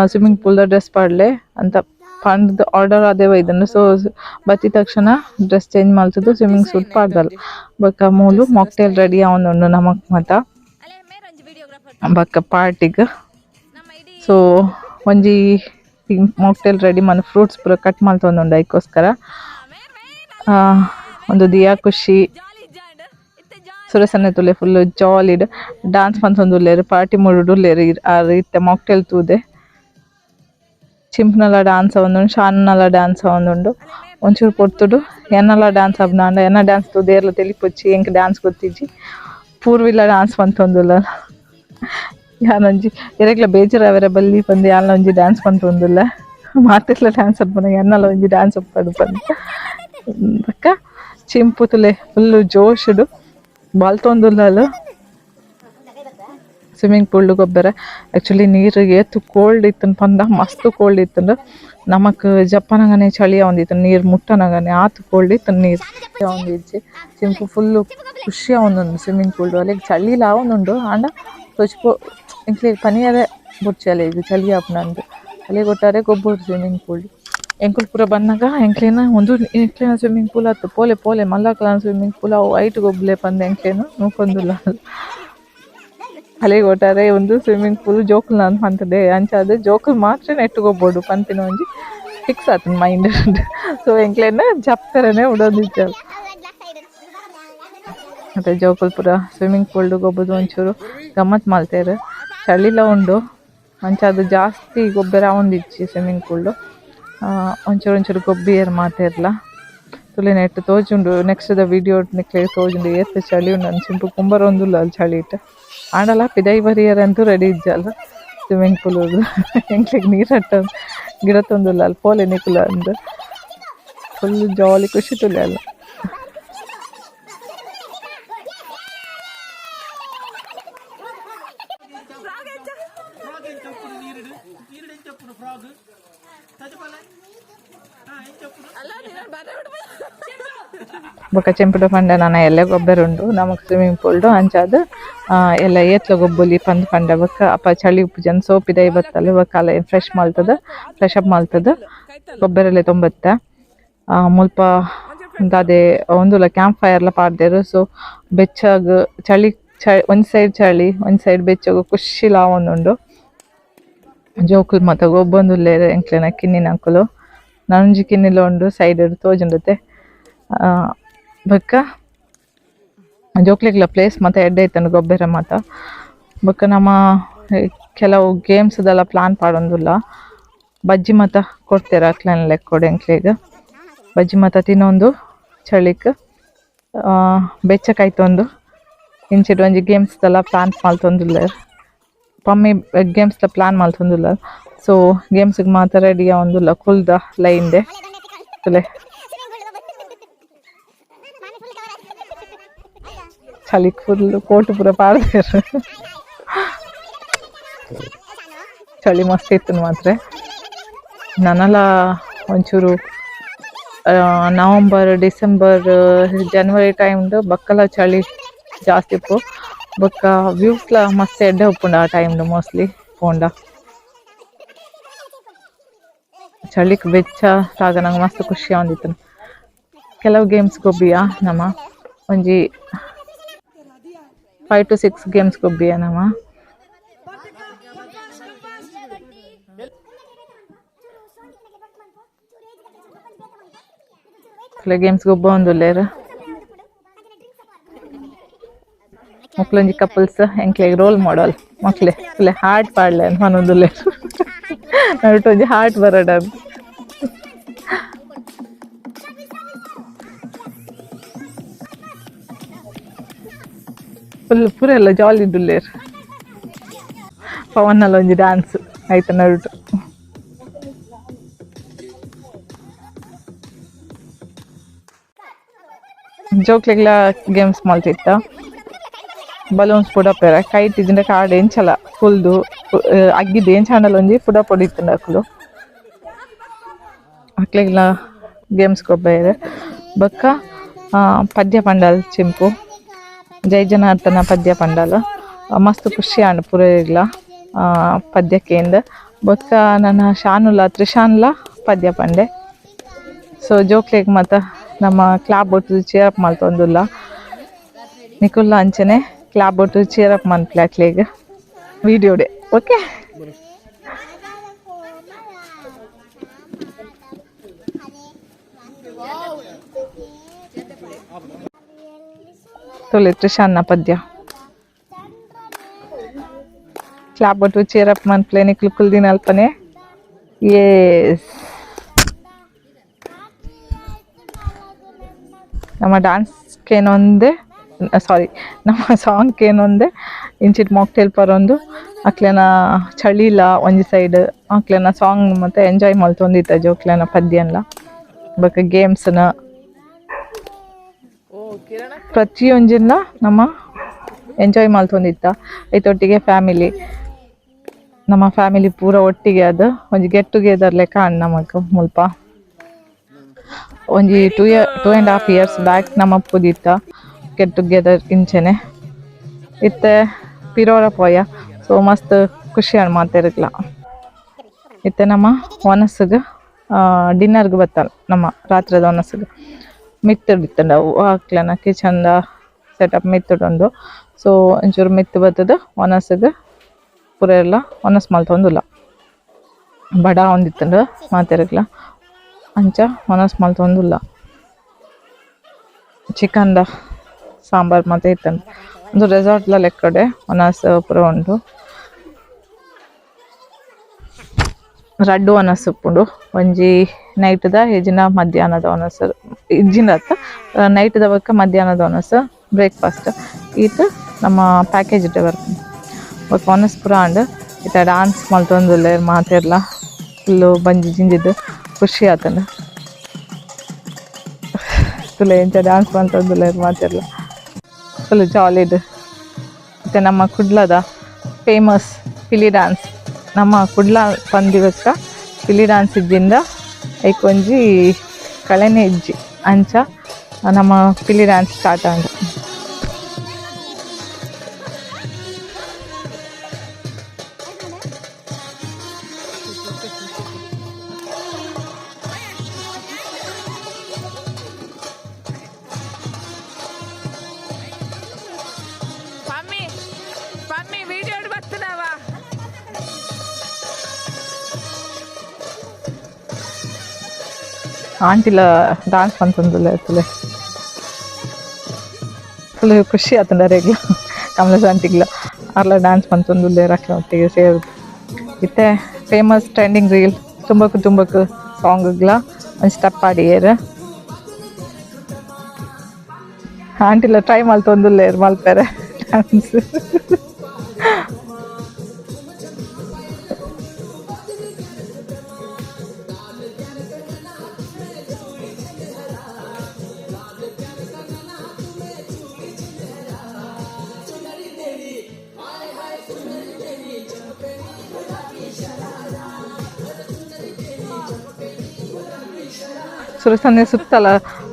ಸ್ವಿಮ್ಮಿಂಗ್ ಪೂಲ್ದ ಡ್ರೆಸ್ ಪಾಡ್ಲೆ ಅಂತ ಪಂಡ್ದು ಆರ್ಡರ್ ಅದೇ ಒಯ್ದನು ಸೊ ಬತ್ತಿ ತಕ್ಷಣ ಡ್ರೆಸ್ ಚೇಂಜ್ ಮಾಡ್ತಿದ್ದು ಸ್ವಿಮ್ಮಿಂಗ್ ಸೂಟ್ ಪಾಡ್ದಲ್ಲ ಬೊಕ್ಕ ಮೂಲು ಮಾಕ್ಟೇಲ್ ರೆಡಿ ಆವೊಂದುಂಡು ನಮಕ್ ಮಾತ ಬೊಕ್ಕ ಪಾರ್ಟಿಗೆ ಸೊ ಒಂಜಿ ಮಾಕ್ಟೇಲ್ ರೆಡಿ ಮನ ಫ್ರೂಟ್ಸ್ ಪೂರ ಕಟ್ ಮಲ್ತೊಂದುಂಡು ಅದಕ್ಕೋಸ್ಕರ ಒಂದು ದಿಯಾ ಖುಷಿ ಸುರಸನ್ನೆ ತುಲೆ ಫುಲ್ ಜಾಲಿಡ್ ಡಾನ್ಸ್ ಪಂತೊಂದುಲ್ಲೇರು ಪಾರ್ಟಿ ಮುಡುಡುಲ್ಲೇರು ಆ ರೀತಿ ಮಾಕ್ಟೇಲ್ ತೂದೆ ಚಿಂಪ್ನಲ ಡ್ಯಾನ್ಸ್ ಆವೊಂದುಂಡು ಶಾನ್ನಲ ಡ್ಯಾನ್ಸ್ ಆವೊಂದುಂಡು ಒಂಚೂರು ಪೊರ್ತುಡು ಎನ್ನಲ ಡ್ಯಾನ್ಸ್ ಆಪುನಾಂಡ ಎನ್ನ ಡ್ಯಾನ್ಸ್ ತೂದೇರ್ಲ ತೆಲಿಪೊಚ್ಚಿ ಎಂಕ್ ಡ್ಯಾನ್ಸ್ ಗೊತ್ತಿಜ್ಜಿ ಪೂರ್ವಿಲ ಡ್ಯಾನ್ಸ್ ಪಂತೊಂದುಲ್ಲ ಯಾನೊಂಜಿ ಎರೆಗ್ಲ ಬೇಜಾರವರೆ ಬಲ್ಲಿ ಪಂದು ಯಾನ್ಲ ಒಂಜಿ ಡ್ಯಾನ್ಸ್ ಪಂತೊಂದುಲ್ಲ ಮಾತೆರ್ಲ ಡ್ಯಾನ್ಸ್ ಅಪ್ಪನ ಎನ್ನಲ ಒಂಜಿ ಡ್ಯಾನ್ಸ್ ಒಪ್ಪಡು ಪಂದು ಬೊಕ್ಕ ಚಿಂಪು ತುಲೆ ಫುಲ್ಲು ಜೋಶುಡು ಬಾಲ್ತೊಂದುಲ್ಲಲು ಸ್ವಿಮ್ಮಿಂಗ್ ಪೂಲ್ ಗೊಬ್ಬರ ಆ್ಯಕ್ಚುಲಿ ನೀರು ಏತು ಕೋಲ್ಡ್ ಇತ್ತನ್ ಪಂದ ಮಸ್ತ್ ಕೋಲ್ಡ್ ಇತ್ತಂಡು ನಮಕ್ ಜಪ್ಪನಗನೆ ಚಳಿ ಆವೊಂದಿತ್ತು ನೀರು ಮುಟ್ಟನಗನೆ ಆತು ಕೋಲ್ಡ್ ಇತ್ತು ನೀರು ಆವೊಂದಿಜ್ಜಿ ಚಿಂಪು ಫುಲ್ಲು ಖುಷಿ ಆವೊಂದುಂಡು ಸ್ವಿಮ್ಮಿಂಗ್ ಪೂಲ್ ಅಲ್ಲಿಗೆ ಚಳಿಲ ಆವೊಂದುಂಡು ಆಂಡ ತೊಚ್ಪು ಇಂಕ್ಲಿ ಪನಿಯರೆ ಬುಡ್ಚಿ ಅಲೆ ಇದು ಚಳಿ ಆಪುನಂದು ಅಲ್ಲಿಗೆ ಒಟ್ಟಾರೆ ಗೊಬ್ಬರು ಸ್ವಿಮ್ಮಿಂಗ್ ಪೂಲ್ ಎಂಕುಲ್ ಪೂರ ಬಂದಾಗ ಎಂಕ್ಲೇನ ಸ್ವಿಮ್ಮಿಂಗ್ ಪೂಲ್ ಆಯ್ತು ಪೋಲೆ ಮಲ್ಲಕ್ಲ ಸ್ವಿಮ್ಮಿಂಗ್ ಪೂಲ್ ಅವು ಐಟ್ ಗೊಬ್ಬಲೆ ಪಂದು ಎಂಕ್ಲೇನು ನೋಕೊಂದಿಲ್ಲ ಅಲ್ಲಿಗೆ ಒಟ್ಟಾರೆ ಒಂದು ಸ್ವಿಮ್ಮಿಂಗ್ ಪೂಲ್ ಜೋಕುಲ್ ನಾನು ಪಂತದೆ ಅಂಚಾದ ಜೋಕುಲ್ ಮಾತ್ರ ನೆಟ್ಟುಗೊಬ್ಬೋಡು ಪಂಪಿನ ಒಂಜಿ ಫಿಕ್ಸ್ ಆತನ ಮೈಂಡ್ ಸೊ ಎಂಕ್ಲೇನ ಜಪ್ಕರನೆ ಉಡೋದಿತ್ತು ಮತ್ತು ಜೋಕುಲ್ ಪೂರ ಸ್ವಿಮ್ಮಿಂಗ್ ಪೂಲ್ಡು ಗೊಬ್ಬದು ಒಂಚೂರು ಗಮ್ಮತ್ ಮಲ್ತೇರು ಚಳಿಲ ಉಂಡು ಅಂಚಾದ ಜಾಸ್ತಿ ಗೊಬ್ಬರ ಒಂದಿಚ್ಚಿ ಸ್ವಿಮ್ಮಿಂಗ್ ಪೂಲ್ಡು ಒಂಚೂರು ಗೊಬ್ಬಿಯರು ಮಾತೇರ್ಲ ತುಲೆ ನೆಟ್ಟು ತೋಜುಂಡು ನೆಕ್ಸ್ಟ್ ವಿಡಿಯೋ ನಿಕ್ಲೆ ತೋಜುಂಡು ಏತ್ ಚಳಿ ಉಂಡು ಅಂದ್ ಚಿಂಪು ಕುಂಬರೊಂದುಲ್ಲ ಅಲ್ಲಿ ಚಳಿ ಇಟ್ಟು ಆಂಡಲ ಪಿದೈ ಬರಿಯರಂತೂ ರೆಡಿ ಇಜ್ಜಲ್ಲ ಸ್ವಿಮ್ಮಿಂಗ್ ಪೂಲ್ ಎಂಕ್ಲಿಗೆ ನೀರು ಹಟ್ಟ ಗಿಡ ತೊಂದುಲ್ಲ ಅಲ್ಲಿ ಪೋಲೆ ನಿಕುಲ ಅಂದು ಫುಲ್ ಜಾಲಿ ಖುಷಿ ತುಲೆ ಅಲ್ಲ. ಬೊಕ ಚೆಂಪುಡು ಪಂಡ ನಾನ ಎಲ್ಲೆ ಗೊಬ್ಬರುಂಡು ನಮಕ್ ಸ್ವಿಮ್ಮಿಂಗ್ ಪೂಲ್ಡು ಅಂಚಾದ್ ಎಲ್ಲ ಏತ್ಲ ಗೊಬ್ಬೊಲಿ ಪಂದ್ ಪಂಡ ಬೊಕ ಅಪ್ಪ ಚಳಿ ಉಪ್ಪುಜನ್ ಸೋಪಿದ ಬತ್ತಲು ಬೊಕ ಅಲ್ಲ ಫ್ರೆಶ್ ಅಪ್ ಮಲ್ತದ ಗೊಬ್ಬರೆಲ್ಲ ತೊಂಬತ್ತ ಮುಲ್ಪ ದಾದೆ ಒಂದುಲ ಕ್ಯಾಂಪ್ ಫೈರ್ಲ ಪಾಡ್ದೆರ್. ಸೊ ಬೆಚ್ಚಾಗ್ ಚಳಿ ಒಂದ್ ಸೈಡ್ ಚಳಿ ಒಂದ್ ಸೈಡ್ ಬೆಚ್ಚಾಗ್ ಖುಷಿ ಲಾವೊಂದುಂಡು. ಜೋಕುಲು ಮಾತ ಗೊಬ್ಬೊಂದುಲ್ಲೆರ್ ಎಂಕ್ಲೆನ ಕಿನ್ನಿನ ಅಂಕುಲು ನನೊಂಜಿ ಕಿನ್ನಿಲ ಉಂಡು ಸೈಡ್ ತೋಜುಂಡತೆ. ಬೊಕ್ಕ ಜೋಕ್ಲೆಗ್ಲ ಪ್ಲೇಸ್ ಮಾತ ಎಡ್ಡೆ ಇತ್ತಂಡು ಗೊಬ್ಬರ ಮಾತ. ಬೊಕ್ಕ ನಮ್ಮ ಕೆಲವು ಗೇಮ್ಸ್ದೆಲ್ಲ ಪ್ಲಾನ್ ಪಾಡೊಂದುಲ್ಲ. ಬಜ್ಜಿ ಮಾತ ಕೊಡ್ತೇರ ಅಕ್ಲೆನ ಲೆಕ್ಕೊಡು ಎಂಕ್ಲೆಗ್ ಬಜ್ಜಿ ಮಾತ ತಿನ್ನೊಂದು ಚಳಿಕ್ ಬೆಚ್ಚಕಾಯ್ತೊಂದು ಇಂಚಿಡ್ ಒಂಜಿ ಗೇಮ್ಸ್ದೆಲ್ಲ ಪ್ಲಾನ್ ಮಲ್ತೊಂದುಲ್ಲೆರ್. ಪಮ್ಮಿ ಗೇಮ್ಸ್ದ ಪ್ಲಾನ್ ಮಲ್ತೊಂದುಲ್ಲ. ಸೊ ಗೇಮ್ಸ್ಗೆ ಮಾತ ರೆಡಿ ಆವೊಂದುಲ್ಲ ಕುಲ್ದ ಲೈನ್ದೆ ತುಲೆ ಚಳಿ ಫುಲ್ ಕೋಟು ಪೂರ ಪಾಡ್ದೇರ್. ಚಳಿ ಮಸ್ತ್ ಇತ್ತು ಮಾತ್ರ. ನನಲ ಒಂಚೂರು ನವಂಬರ್ ಡಿಸೆಂಬರ್ ಜನವರಿ ಟೈಮ್ಡು ಬಕ್ಕಲ ಚಳಿ ಜಾಸ್ತಿ ಇಪ್ಪು. ಬೊಕ್ಕ ವ್ಯೂಸ್ಲ ಮಸ್ತ್ ಎಡ್ಡೆ ಉಪ್ಪುಂಡು ಆ ಟೈಮ್ಡು ಮೋಸ್ಟ್ಲಿ ಪೋಂಡ. ಚಳಿಕ್ ಬೆಚ್ಚ ಆಗ ನಂಗೆ ಮಸ್ತ್ ಖುಷಿ ಆಂದಿತ್ತು. ಕೆಲವು ಗೇಮ್ಸ್ ಗೊಬ್ಬಿಯ ನಮ್ಮ ಒಂಜಿ 5 to 6 ಗೇಮ್ಸ್ ಗೊಬ್ಬಿಯ ನಮ್ಮ. ಗೇಮ್ಸ್ ಗೊಬ್ಬ ಒಂದುಲ್ಲೇರ್ ಮಕ್ಳೊಂಜಿ ಕಪಲ್ಸ್ ಎಂಕ್ಲೆಗ್ ರೋಲ್ ಮಾಡಲ್ ಮಕ್ಳೆ ಫುಲ್ಲೆ ಹಾರ್ಟ್ ಪಾಡ್ಲೆ ಮನೊಂದುಲ್ಲೇರ್. ನಡುಟೊಂಜಿ ಹಾರ್ಟ್ ಬರಡ ಫುಲ್ ಪೂರ ಎಲ್ಲ ಜಾಲಿ ಇದ್ದುಲ್ಲೇರ್. ಪವನ್ನಲ್ಲಿ ಒಂಜಿ ಡ್ಯಾನ್ಸ್ ಆಯ್ತು ನಡುಟು. ಜೋಕ್ಲೆಗ್ಲ ಗೇಮ್ಸ್ ಮಲ್ತಿತ್ತ. ಬಲೂನ್ಸ್ ಪುಡ ಪೇರ ಕೈಟ್ ಇದ್ದ ಕಾಡು ಎಂಚಲ ಫುಲ್ದು ಅಗ್ಗಿದ್ದು ಎಂಚಾಂಡಲ ಒಂಜಿ ಪುಡ ಪೊಡಿತ್ತುಂಡು ಅಕ್ಲು ಅಕ್ಲೆಗ್ಲ ಗೇಮ್ಸ್ ಗೊಬ್ಬೆರ್. ಬೊಕ್ಕ ಪದ್ಯ ಪಂಡಲ್ ಚಿಂಪು ಜೈ ಜನಾರ್ದನ ಪದ್ಯ ಪಂಡಲ್ ಮಸ್ತ್ ಖುಷಿ ಆಂಡ್ ಪೂರ ಇರ್ಲ ಪದ್ಯಕ್ಕೇಂದು. ಬೊಕ್ಕ ನನ್ನ ಶಾನುಲ ತ್ರಿಶಾನ್ಲ ಪದ್ಯ ಪಂಡೆ. ಸೊ ಜೋಕ್ಲೆಗ್ ಮಾತ ನಮ್ಮ ಕ್ಲಾಬ್ ಒಟ್ಟು ಚೇರ್ ಅಪ್ ಮಲ್ತೊಂದುಲ್ಲ ನಿಕುಲ್ಲ ಅಂಚನೆ ಕ್ಲಾಬ್ ಒಟ್ಟು ಚೇರ್ ಅಪ್ ಮನ್ಪ್ಲೆ ಅಕ್ಲೆಗ್ ವಿಡಿಯೋಡೆ. ಓಕೆ ತೊಲೆ ತ್ರಿಶಾನ್ನ ಪದ್ಯ ಕ್ಲಾಬ್ ಒಟ್ಟು ಚೇರ್ ಅಪ್ ಮನ್ಪ್ಲೆ ನಿಕ್ಲು ಕುಲ್ದಿನ ಅಲ್ಪನೆ. ಎಸ್ ನಮ್ಮ ಡ್ಯಾನ್ಸ್ಗೇನೊಂದೆ ನಮ್ಮ ಸಾಂಗ್ಗೇನೊಂದೆ ಇಂಚಿಟ್ ಮಾಕ್ಟೇಲ್ ಪರೊಂದು ಅಕ್ಲೆನ ಚಳಿಲ ಒಂಜಿ ಸೈಡ್ ಅಕ್ಲೆನ ಸಾಂಗ್ ಮತ್ತೆ ಎಂಜಾಯ್ ಮಲ್ತೊಂದಿತ್ತ ಜೋಕ್ಲೆನ ಪದ್ಯನ್ಲ. ಬೊಕ ಗೇಮ್ಸ್ನ ಪ್ರತಿಯೊಂಜಿನ ನಮ್ಮ ಎಂಜಾಯ್ ಮಲ್ತೊಂದಿತ್ತ. ಐತೊಟ್ಟಿಗೆ ನಮ್ಮ ಫ್ಯಾಮಿಲಿ ಪೂರ ಒಟ್ಟಿಗೆ ಅದು ಒಂಜಿ ಗೆಟ್ ಟುಗೆದರ್ ಲೆಕ್ಕ ನಮಕ್ ಮುಲ್ಪ ಒಂಜಿ 2.5 years ಬ್ಯಾಕ್ ನಮ್ಮ ಪುದಿತ್ತ ಗೆಟ್ ಟುಗೆದರ್ ಇಂಚೆನೆ ಇತ್ತೆ ಪಿರೋರ ಪೋಯ. ಸೊ ಮಸ್ತ್ ಖುಷಿ ಆಣ್ ಮಾತೆರ್ಗ್ಲ. ಇತ್ತೆ ನಮ್ಮ ಒನಸ್ಗ್ ಡಿನ್ನರ್ಗ್ ಬತ್ತಲ್ ನಮ್ಮ ರಾತ್ರಿದ ಒನಸ್ಗ್ ಮಿತ್ತುಡ್ ಇತ್ತಂಡ ಅವು ಹಾಕ್ಲನ ಕಿಚನ್ದ ಸೆಟಪ್ ಮಿತ್ತುಡೊಂದು. ಸೊ ಒಂಚೂರು ಮಿತ್ತು ಬತ್ತದ ಒನಸ್ಗ್ ಪೂರ ಎಲ್ಲ ಒನಸ್ ಮಲ್ತೊಂದುಲ್ಲ ಬಡ ಒಂದಿತ್ತಂಡು ಮಾತೆರ್ಗ್ಲ ಅಂಚ ಒನಸ್ ಮಲ್ತೊಂದುಲ್ಲ. ಚಿಕನ್ದ ಸಾಂಬಾರ್ ಮತ್ತೆ ಇತ್ತಂಡು ಒಂದು ರೆಸಾರ್ಟ್ಲ ಲೆಕ್ಕಡೆ ಒನಸ್ ಪೂರ ಉಂಡು. ರಡ್ಡು ಒನಸ್ ಉಪ್ಪುಂಡು ಒಂಜಿ ನೈಟ್ದ ಎಜಿನ ಮಧ್ಯಾಹ್ನದ ಒನಸ್ ಇಜ್ಜಿನತ್ತ ನೈಟ್ದ ಬೊಕ್ಕ ಮಧ್ಯಾಹ್ನದ ಒನಸ್ ಬ್ರೇಕ್ಫಾಸ್ಟ್ ಈತ್ ನಮ್ಮ ಪ್ಯಾಕೇಜ್ ಬರ್ಪುಂಡು. ಬೊಕ್ಕ ಒನಸ್ ಪೂರ ಆಂಡ್ ಇತ್ತ ಡ್ಯಾನ್ಸ್ ಮಲ್ತೊಂದುಲ್ಲೆರ್ ಮಾತೆರ್ಲ ಫುಲ್ಲು ಬಂಜಿ ಜಿಂಜಿದ್ದು ಖುಷಿ ಆತಂಡು. ತುಲೆ ಎಂಚ ಡ್ಯಾನ್ಸ್ ಮಾಡ್ತಂದುಲ್ಲ ಮಾತೆಲ್ಲ ಫುಲ್ ಜಾಲಿಡ್. ಮತ್ತು ನಮ್ಮ ಕುಡ್ಲದ ಫೇಮಸ್ ಪಿಲಿ ಡ್ಯಾನ್ಸ್ ನಮ್ಮ ಕುಡ್ಲ ಪಂದಿವಕ್ಕ ಪಿಲಿ ಡ್ಯಾನ್ಸ್ ಇದ್ದಿಂದ ಐಕೊಂಜಿ ಕಳೆನೆ ಇಜ್ಜಿ ಅಂಚ ನಮ್ಮ ಪಿಲಿ ಡ್ಯಾನ್ಸ್ ಸ್ಟಾರ್ಟ್ ಆಂಡ. ಆಂಟಿಲ ಡ್ಯಾನ್ಸ್ ಪಂತಂದುಲ್ಲ ಇರ್ತಲೆ ಫುಲ್ ಖುಷಿ ಆತಂಡ ರೆಗ್ಲ ಕಮಲೇಶ್ ಆಂಟಿಗ್ಲ ಅರ್ಲ ಡ್ಯಾನ್ಸ್ ಪಂತಂದುಲ್ಲೆ ರಕ್ಲ ಒಟ್ಟಿಗೆ ಸೇರುದು. ಇತ್ತೆ ಫೇಮಸ್ ಟ್ರೆಂಡಿಂಗ್ ರೀಲ್ ತುಂಬಕ್ಕೆ ಸಾಂಗ್ಗ್ಲ ಒಂದು ಸ್ಟೆಪ್ ಆಡಿಯೇರು ಆಂಟಿಲ ಟ್ರೈ ಮಲ್ತೊಂದುಲ್ಲೆ ಮಲ್ಪೆರೆ ಡ್ಯಾನ್ಸ್. ಸುರಸಂದೆ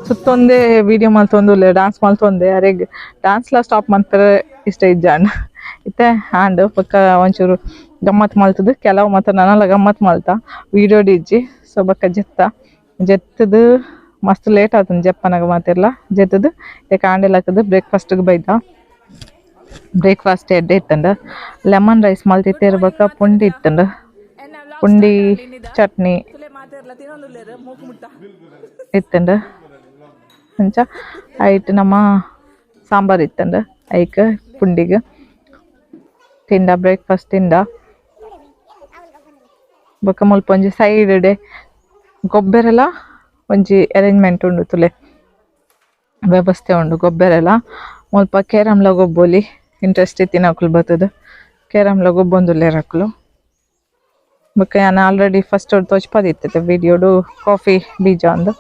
ಸುತ್ತೊಂದೇ ವಿಡಿಯೋ ಮಲ್ತೊಂದುಲ್ಲೆ ಡ್ಯಾನ್ಸ್ ಮಲ್ತೊಂದೆ ಅರೆಗ್ ಡ್ಯಾನ್ಸ್ಲ ಸ್ಟಾಪ್ ಮಲ್ಪರೆ ಇಷ್ಟ ಇಜ್ಜಾಂಡ್. ಇತ್ತೆ ಹ್ಯಾಂಡ್ ಪಕ್ಕ ಒಂಚೂರು ಗಮ್ಮತ್ ಮಲ್ತದು ಕೆಲವು ಮಾತ್ರ ನನ್ನಲ್ಲ ಗಮ್ಮತ್ ಮಲ್ತ ವಿಡಿಯೋ ಡಿಜ್ಜಿ. ಸೊ ಬಕ್ಕ ಜೆತ್ತದು ಮಸ್ತ್ ಲೇಟ್ ಆತಂದು ಜಪ್ಪನಾಗ ಮಾತೆಲ್ಲ ಜೆತ್ತದು ಕಾಂಡೆಲ್ಲ ಹಾಕದು ಬ್ರೇಕ್ಫಾಸ್ಟ್ಗೆ ಬೈದ. ಬ್ರೇಕ್ಫಾಸ್ಟ್ ಎಡ್ಡೆ ಇತ್ತಂಡ ಲೆಮನ್ ರೈಸ್ ಮಲ್ತಿತ್ತಿರ್ಬೇಕ ಪುಂಡಿ ಇತ್ತಂಡ ಪುಂಡಿ ಚಟ್ನಿ ಇತ್ತಂಡ ಅಂಚ ಐಟ್ ನಮ್ಮ ಸಾಂಬಾರು ಇತ್ತಂಡ ಐಕ್ ಪುಂಡಿಗೆ ತಿಂಡ ಬ್ರೇಕ್ಫಾಸ್ಟ್ ತಿಂಡ. ಬೊಕ್ಕ ಮುಲ್ಪ ಒಂಜಿ ಸೈಡ್ ಡೆ ಗೊಬ್ಬರೆಲ್ಲ ಒಂಜಿ ಅರೇಂಜ್ಮೆಂಟ್ ಉಂಡು ತುಲೆ ವ್ಯವಸ್ಥೆ ಉಂಡು. ಗೊಬ್ಬರೆಲ್ಲ ಮುಲ್ಪ ಕೇರಮ್ಲ ಗೊಬ್ಬೊಲಿ ಇಂಟ್ರೆಸ್ಟ್ ಇತ್ತಿನಕುಲು ಬರ್ತದೆ ಕೇರಮ್ಲ ಗೊಬ್ಬೊಂದುಲ್ಲೆ ರಕ್ಲು. ಬೊಕ್ಕ ನಾನು ಆಲ್ರೆಡಿ ಫಸ್ಟ್ ತೋಚ್ಪದಿತ್ತೆ ವಿಡಿಯೋಡು ಕಾಫಿ ಬೀಜ ಅಂದು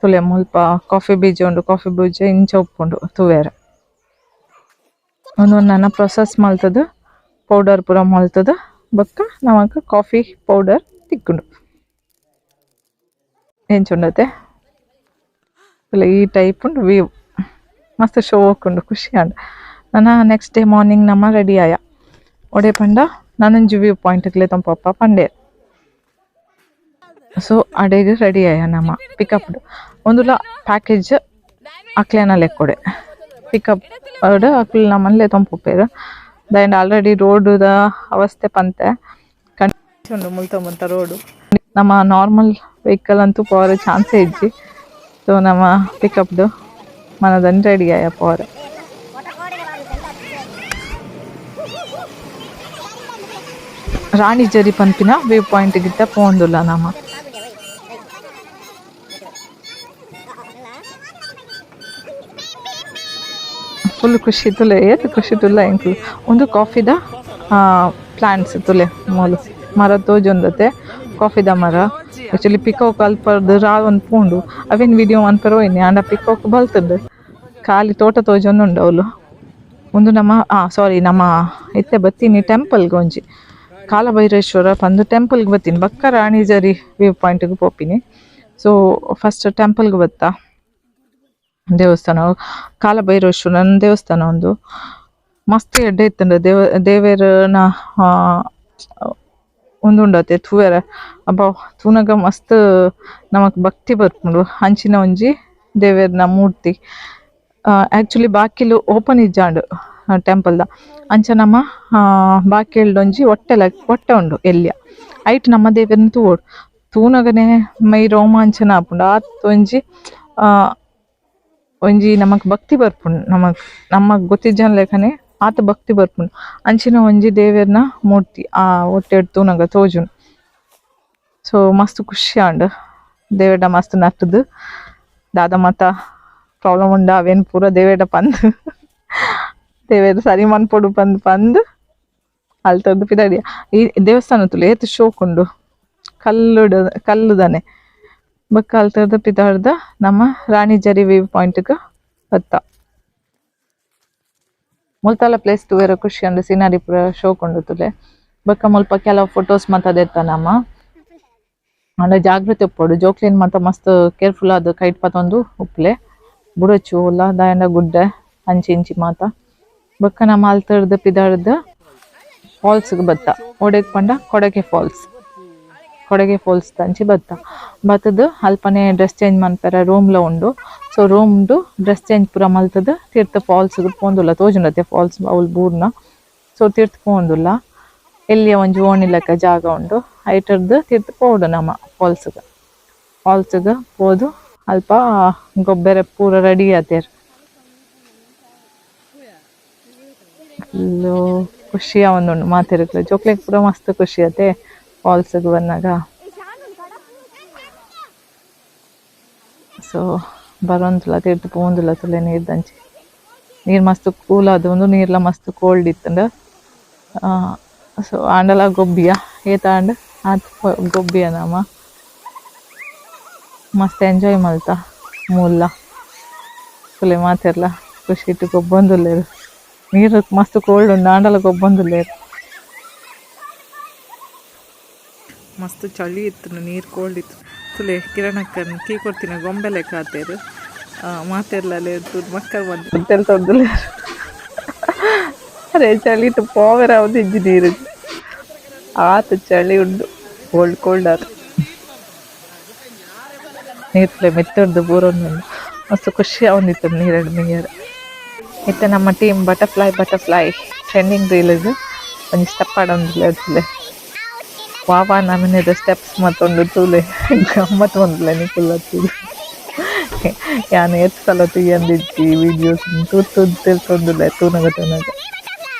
ತುಲೆ ಮುಲ್ಪ ಕಾಫಿ ಬೀಜ ಉಂಡು. ಕಾಫಿ ಬೀಜ ಇಂಚ ಉಪ್ಪುಂಡು ತುವೇರ ಒಂದು ನನ್ನ ಪ್ರೊಸೆಸ್ ಮಲ್ತದ ಪೌಡರ್ ಪೂರ ಮಲ್ತದ ಬೊಕ್ಕ ನಮಕ್ ಕಾಫಿ ಪೌಡರ್ ತಿಕ್ಕುಂಡು ಎಂಚುಂಡತೆ ಈ ಟೈಪ್ ಉಂಡು ವ್ಯೂ ಮಸ್ತ್ ಶೋಕ್ ಉಂಡು ಖುಷಿ ಆಂಡ್. ನನ್ನ ನೆಕ್ಸ್ಟ್ ಡೇ ಮಾರ್ನಿಂಗ್ ನಮ್ಮ ರೆಡಿ ಆಯ ಒಡೆ ಪಂಡ ನಾನೊಂಜಿ ವ್ಯೂ ಪಾಯಿಂಟ್ಗೆ ತಂಪಪ್ಪ ಪಂಡೆ. ಸೊ ಅಡೆಗೆ ರೆಡಿ ಆಯ ನಮ್ಮ ಪಿಕಪ್ ಒಂದುಲ ಪ್ಯಾಕೇಜ್ ಅಕ್ಲೇನ ಲೆಕ್ಕೊಡೆ ಪಿಕಪ್ ಅಕ್ಲು ನಮ್ಮಲ್ಲೇ ತಂಪುಪ್ಪೇರು ದಾಂಡ್ ಆಲ್ರೆಡಿ ರೋಡುದ ಅವಸ್ಥೆ ಪಂತೆ ಉಂಡು ಮುಲ್ತ ರೋಡು. ನಮ್ಮ ನಾರ್ಮಲ್ ವೆಹಿಕಲ್ ಅಂತೂ ಪವರ್ ಚಾನ್ಸೇ ಇಜ್ಜಿ. ಸೊ ನಮ್ಮ ಪಿಕಪ್ದು ಮನದನ್ನು ರೆಡಿ ಆಯ ಪವರ್. ರಾಣಿ ಜರಿ ಪಂಪಿನ ವ್ಯೂ ಪಾಯಿಂಟ್ ಗಿತ್ತ ಪೋಂದುಲ್ಲ ನಮ್ಮ ಫುಲ್ ಖುಷಿ ತುಲೆ ಏತ್ ಖುಷಿ ತುಲ್ಲ ಎಂಕ್ಲು ಒಂದು ಕಾಫಿದ ಪ್ಲಾಂಟ್ಸ್ ತುಲೆ ಮೂಲು ಮರ ತೋಜೊಂದತೆ ಕಾಫಿದ ಮರ ಆ್ಯಕ್ಚುಲಿ ಪಿಕೋಕ್ ಅಲ್ಪರ್ದು ರಾ ಒಂದು ಪೂಂಡು ಅವೇನು ವಿಡಿಯೋ ಅನ್ಪರೋ ಇನ್ನು ಆಂಡ ಪಿಕೋಕ್ ಬಲ್ತದ್ದು ಖಾಲಿ ತೋಟ ತೋಜೊಂದುಂಡು ಅವಳು ಒಂದು ನಮ್ಮ ನಮ್ಮ ಇತ್ತೆ ಬತ್ತೀನಿ ಟೆಂಪಲ್ಗೆ ಒಂಜಿ ಕಾಲಭೈರೇಶ್ವರ ಪಂದು ಟೆಂಪಲ್ಗೆ ಬತ್ತೀನಿ ಬಕ್ಕ ರಾಣಿ ಜರಿ ವ್ಯೂ ಪಾಯಿಂಟ್ಗೆ ಪೋಪಿನಿ. ಸೊ ಫಸ್ಟ್ ಟೆಂಪಲ್ಗೆ ಬತ್ತ ದೇವಸ್ಥಾನ ಕಾಲಭೈರೇಶ್ವರನ ದೇವಸ್ಥಾನ ಒಂದು ಮಸ್ತ್ ಎಡ್ಡೆ ಇತ್ತಂಡ ದೇವೇರನ ಒಂದುಂಡತೆ ತೂವೆರ ಅಬ್ಬ ತೂನಗ ಮಸ್ತ್ ನಮಕ್ ಭಕ್ತಿ ಬರ್ಪುಂಡು ಅಂಚಿನ ಒಂಜಿ ದೇವೇರ್ನ ಮೂರ್ತಿ. ಆ್ಯಕ್ಚುಲಿ ಬಾಕಿಲು ಓಪನ್ ಇಜ್ಜಾಂಡು ಟೆಂಪಲ್ದ ಅಂಚ ನಮ್ಮ ಬಾಕಿಲ್ಡೊಂಜಿ ಹೊಟ್ಟೆ ಉಂಡು ಎಲ್ಲಿಯ ಐಟ್ ನಮ್ಮ ದೇವೇರ್ನ ತೂವೋಡು ತೂನಗನೆ ಮೈ ರೋಮಾಂಚನ ಆಪುಂಡು ಆತ್ ಒಂಜಿ ನಮಕ್ ಭಕ್ತಿ ಬರ್ಪುಂಡು ನಮಕ್ ಗೊತ್ತಿಜ್ಜನ ಲೆಕ್ಕನೆ ಆತ ಭಕ್ತಿ ಬರ್ಪುಂಡು ಅಂಚಿನ ಒಂಜಿ ದೇವೇರ್ನ ಮೂರ್ತಿ ಹೊಟ್ಟೆ ತೂನಗ ತೋಜುಂಡು. ಸೊ ಮಸ್ತ್ ಖುಷಿ ಆಂಡ್ ದೇವೇಡ ಮಸ್ತ್ ನಟ್ಟದು ದಾದ ಮಾತ ಪ್ರಾಬ್ಲಮ್ ಉಂಡ ಅವೇನು ಪೂರ ದೇವೇಡ ಪಂದು ದೇವೇದ ಸರಿ ಮನ್ಪೊಡು ಪಂದು ಅಲ್ತದ್ದು ಪಿದಾಡಿಯ ಈ ದೇವಸ್ಥಾನ ತುಲು ಏತು ಶೋಕ್ ಉಂಡು ಕಲ್ಲುದನೆ ಬೊಕ್ಕ ಅಲ್ತರ್ದ ಪಿದಾರ್ದ ನಮ್ಮ ರಾಣಿ ಜರಿ ವ್ಯೂ ಪಾಯಿಂಟ್ಗೆ ಬತ್ತ ಮುಲ್ತಲ ಪ್ಲೇಸ್ ತೂವೆರೆ ಖುಷಿ ಅಂಡ್ ಸೀನರಿ ಪೂರ ಶೋ ಕೊಂಡುತುಲೆ ಬೊಕ್ಕ ಮುಲ್ಪ ಕೆಲವು ಫೋಟೋಸ್ ಮಾತ ನಮ್ಮ ಅಂಡ ಜಾಗ್ರತೆ ಉಪ್ಪೊಡು ಜೋಕ್ಲೆನ್ ಮಾತ ಮಸ್ತ್ ಕೇರ್ಫುಲ್ ಆದ್ ಕೈಟ್ ಪತೊಂದು ಉಪ್ಲೆ ಬುಡಚು ಉಲ್ಲ ದಾಯಂಡ ಗುಡ್ಡೆ ಅಂಚಿ ಇಂಚಿ ಮಾತ ಬೊಕ್ಕ ನಮ್ಮ ಅಲ್ತರ್ದ ಪಿದಾರ್ದ ಫಾಲ್ಸ್ಗೆ ಬತ್ತ ಒಡೆಗ್ ಪಂಡ ಕೊಡಗೆ ಫಾಲ್ಸ್ ತಂಚಿ ಬತ್ತದು ಅಲ್ಪನೆ ಡ್ರೆಸ್ ಚೇಂಜ್ ಮನ್ಪೆರ ರೂಮ್ಲ ಉಂಡು ಸೊ ರೂಮ್ದು ಡ್ರೆಸ್ ಚೇಂಜ್ ಪೂರ ಮಲ್ತದ ತೀರ್ಥ ಫಾಲ್ಸ್ಗೆ ಪೋಂದುಲ್ಲ ತೋಜುಂಡತೆ ಫಾಲ್ಸ್ ಅವ್ಲು ಬೂರ್ನ ಸೊ ತೀರ್ಥ ಪೋಂದುಲ್ಲ ಎಲ್ಲಿಯ ಒಂಜಿ ಓಣಿ ಲೆಕ್ಕ ಜಾಗ ಉಂಡು ಐಟರ್ದು ತೀರ್ಥ ಪೋಡು ನಮ್ಮ ಫಾಲ್ಸ್ಗೆ ಹೋದು ಅಲ್ಪ ಗೊಬ್ಬರ ಪೂರ ರೆಡಿ ಆತೇರ್ ಫುಲ್ಲು ಖುಷಿ ಅವೊಂದುಂಡು ಮಾತಿರ್ಕ್ಲೆ ಜೋಕ್ಲೆಗ್ ಪೂರ ಮಸ್ತ್ ಖುಷಿ ಆತೆ ಫಾಲ್ಸ್ಗೆ ಬಂದಾಗ ಸೊ ಬರೋಂದಿಲ್ಲ ತೀರ್ಥ ಪೋಂದಿಲ್ಲ ತುಲೆ ನೀರ್ದಂಚಿ ನೀರು ಮಸ್ತ್ ಕೂಲ್ ಆದ ಒಂದು ನೀರ್ಲ ಮಸ್ತ್ ಕೋಲ್ಡ್ ಇತ್ತಂಡ ಸೊ ಆಂಡಲ ಗೊಬ್ಬಿಯ ಏತಾಂಡ್ ಆತ್ ಗೊಬ್ಬಿಯ ನಮ್ಮ ಮಸ್ತ್ ಎಂಜಾಯ್ ಮಲ್ತ ಮೂಲ ತುಲೆ ಮಾತಿರ್ಲ ಖುಷಿ ಇಟ್ಟು ಗೊಬ್ಬೊಂದುಲ್ಲೇರು ನೀರು ಮಸ್ತ್ ಕೋಲ್ಡ್ ಉಂಡು ಆಂಡಲ ಗೊಬ್ಬೊಂದುಲ್ಲೇರು ಮಸ್ತ್ ಚಳಿ ಇತ್ತು ನೀರು ಕೋಲ್ಡ್ ಇತ್ತು ತುಲೆ ಕಿರಣಕ್ಕ ಟೀ ಕೊಡ್ತೀನಿ ಗೊಂಬೆ ಲೆಕ್ಕ ಆತೇರು ಮಾತೆರ್ಲೇ ಮಕ್ಕಳು ಬಂದು ತೆಲ್ತೊಂದುಲ್ಲೇರು ಅರೆ ಚಳಿ ಇಟ್ಟು ಪೋವೆರ ಅವ್ದು ಇಜ್ಜಿ ನೀರು ಆತು ಚಳಿ ಉಂಡು ಕೋಲ್ಡ್ ಆತು ನೀರ್ಲೆ ಮೆತ್ತಡ್ದು ಬೂರೊಂದು ಮಸ್ತ್ ಖುಷಿ ಅವನಿತ್ತು ನೀರು ನೀರು ಇತ್ತು ನಮ್ಮ ಟೀಮ್ ಬಟರ್ಫ್ಲೈ ಟ್ರೆಂಡಿಂಗ್ ರೀಲ್ಗೆ ಒಂದು ಸ್ಟೆಪ್ ಆಡೊಂದಿಲ್ಲ ವಾವ ನಮ್ಮನೇದು ಸ್ಟೆಪ್ಸ್ ಮತ್ತೊಂದು ತೂಲೆ ಗಮ್ಮತ್ತು ಒಂದಿಲ್ಲ ನಿಖುಲ್ಲ ತೂಲೆ ಯಾನು ಎತ್ತಲ್ಲ ತುಯ್ಯಂದಿಜ್ಜಿ ವೀಡಿಯೋಸ್ ತೂತು ತಿಳ್ತೊಂದಿಲ್ಲ ತೂನಗ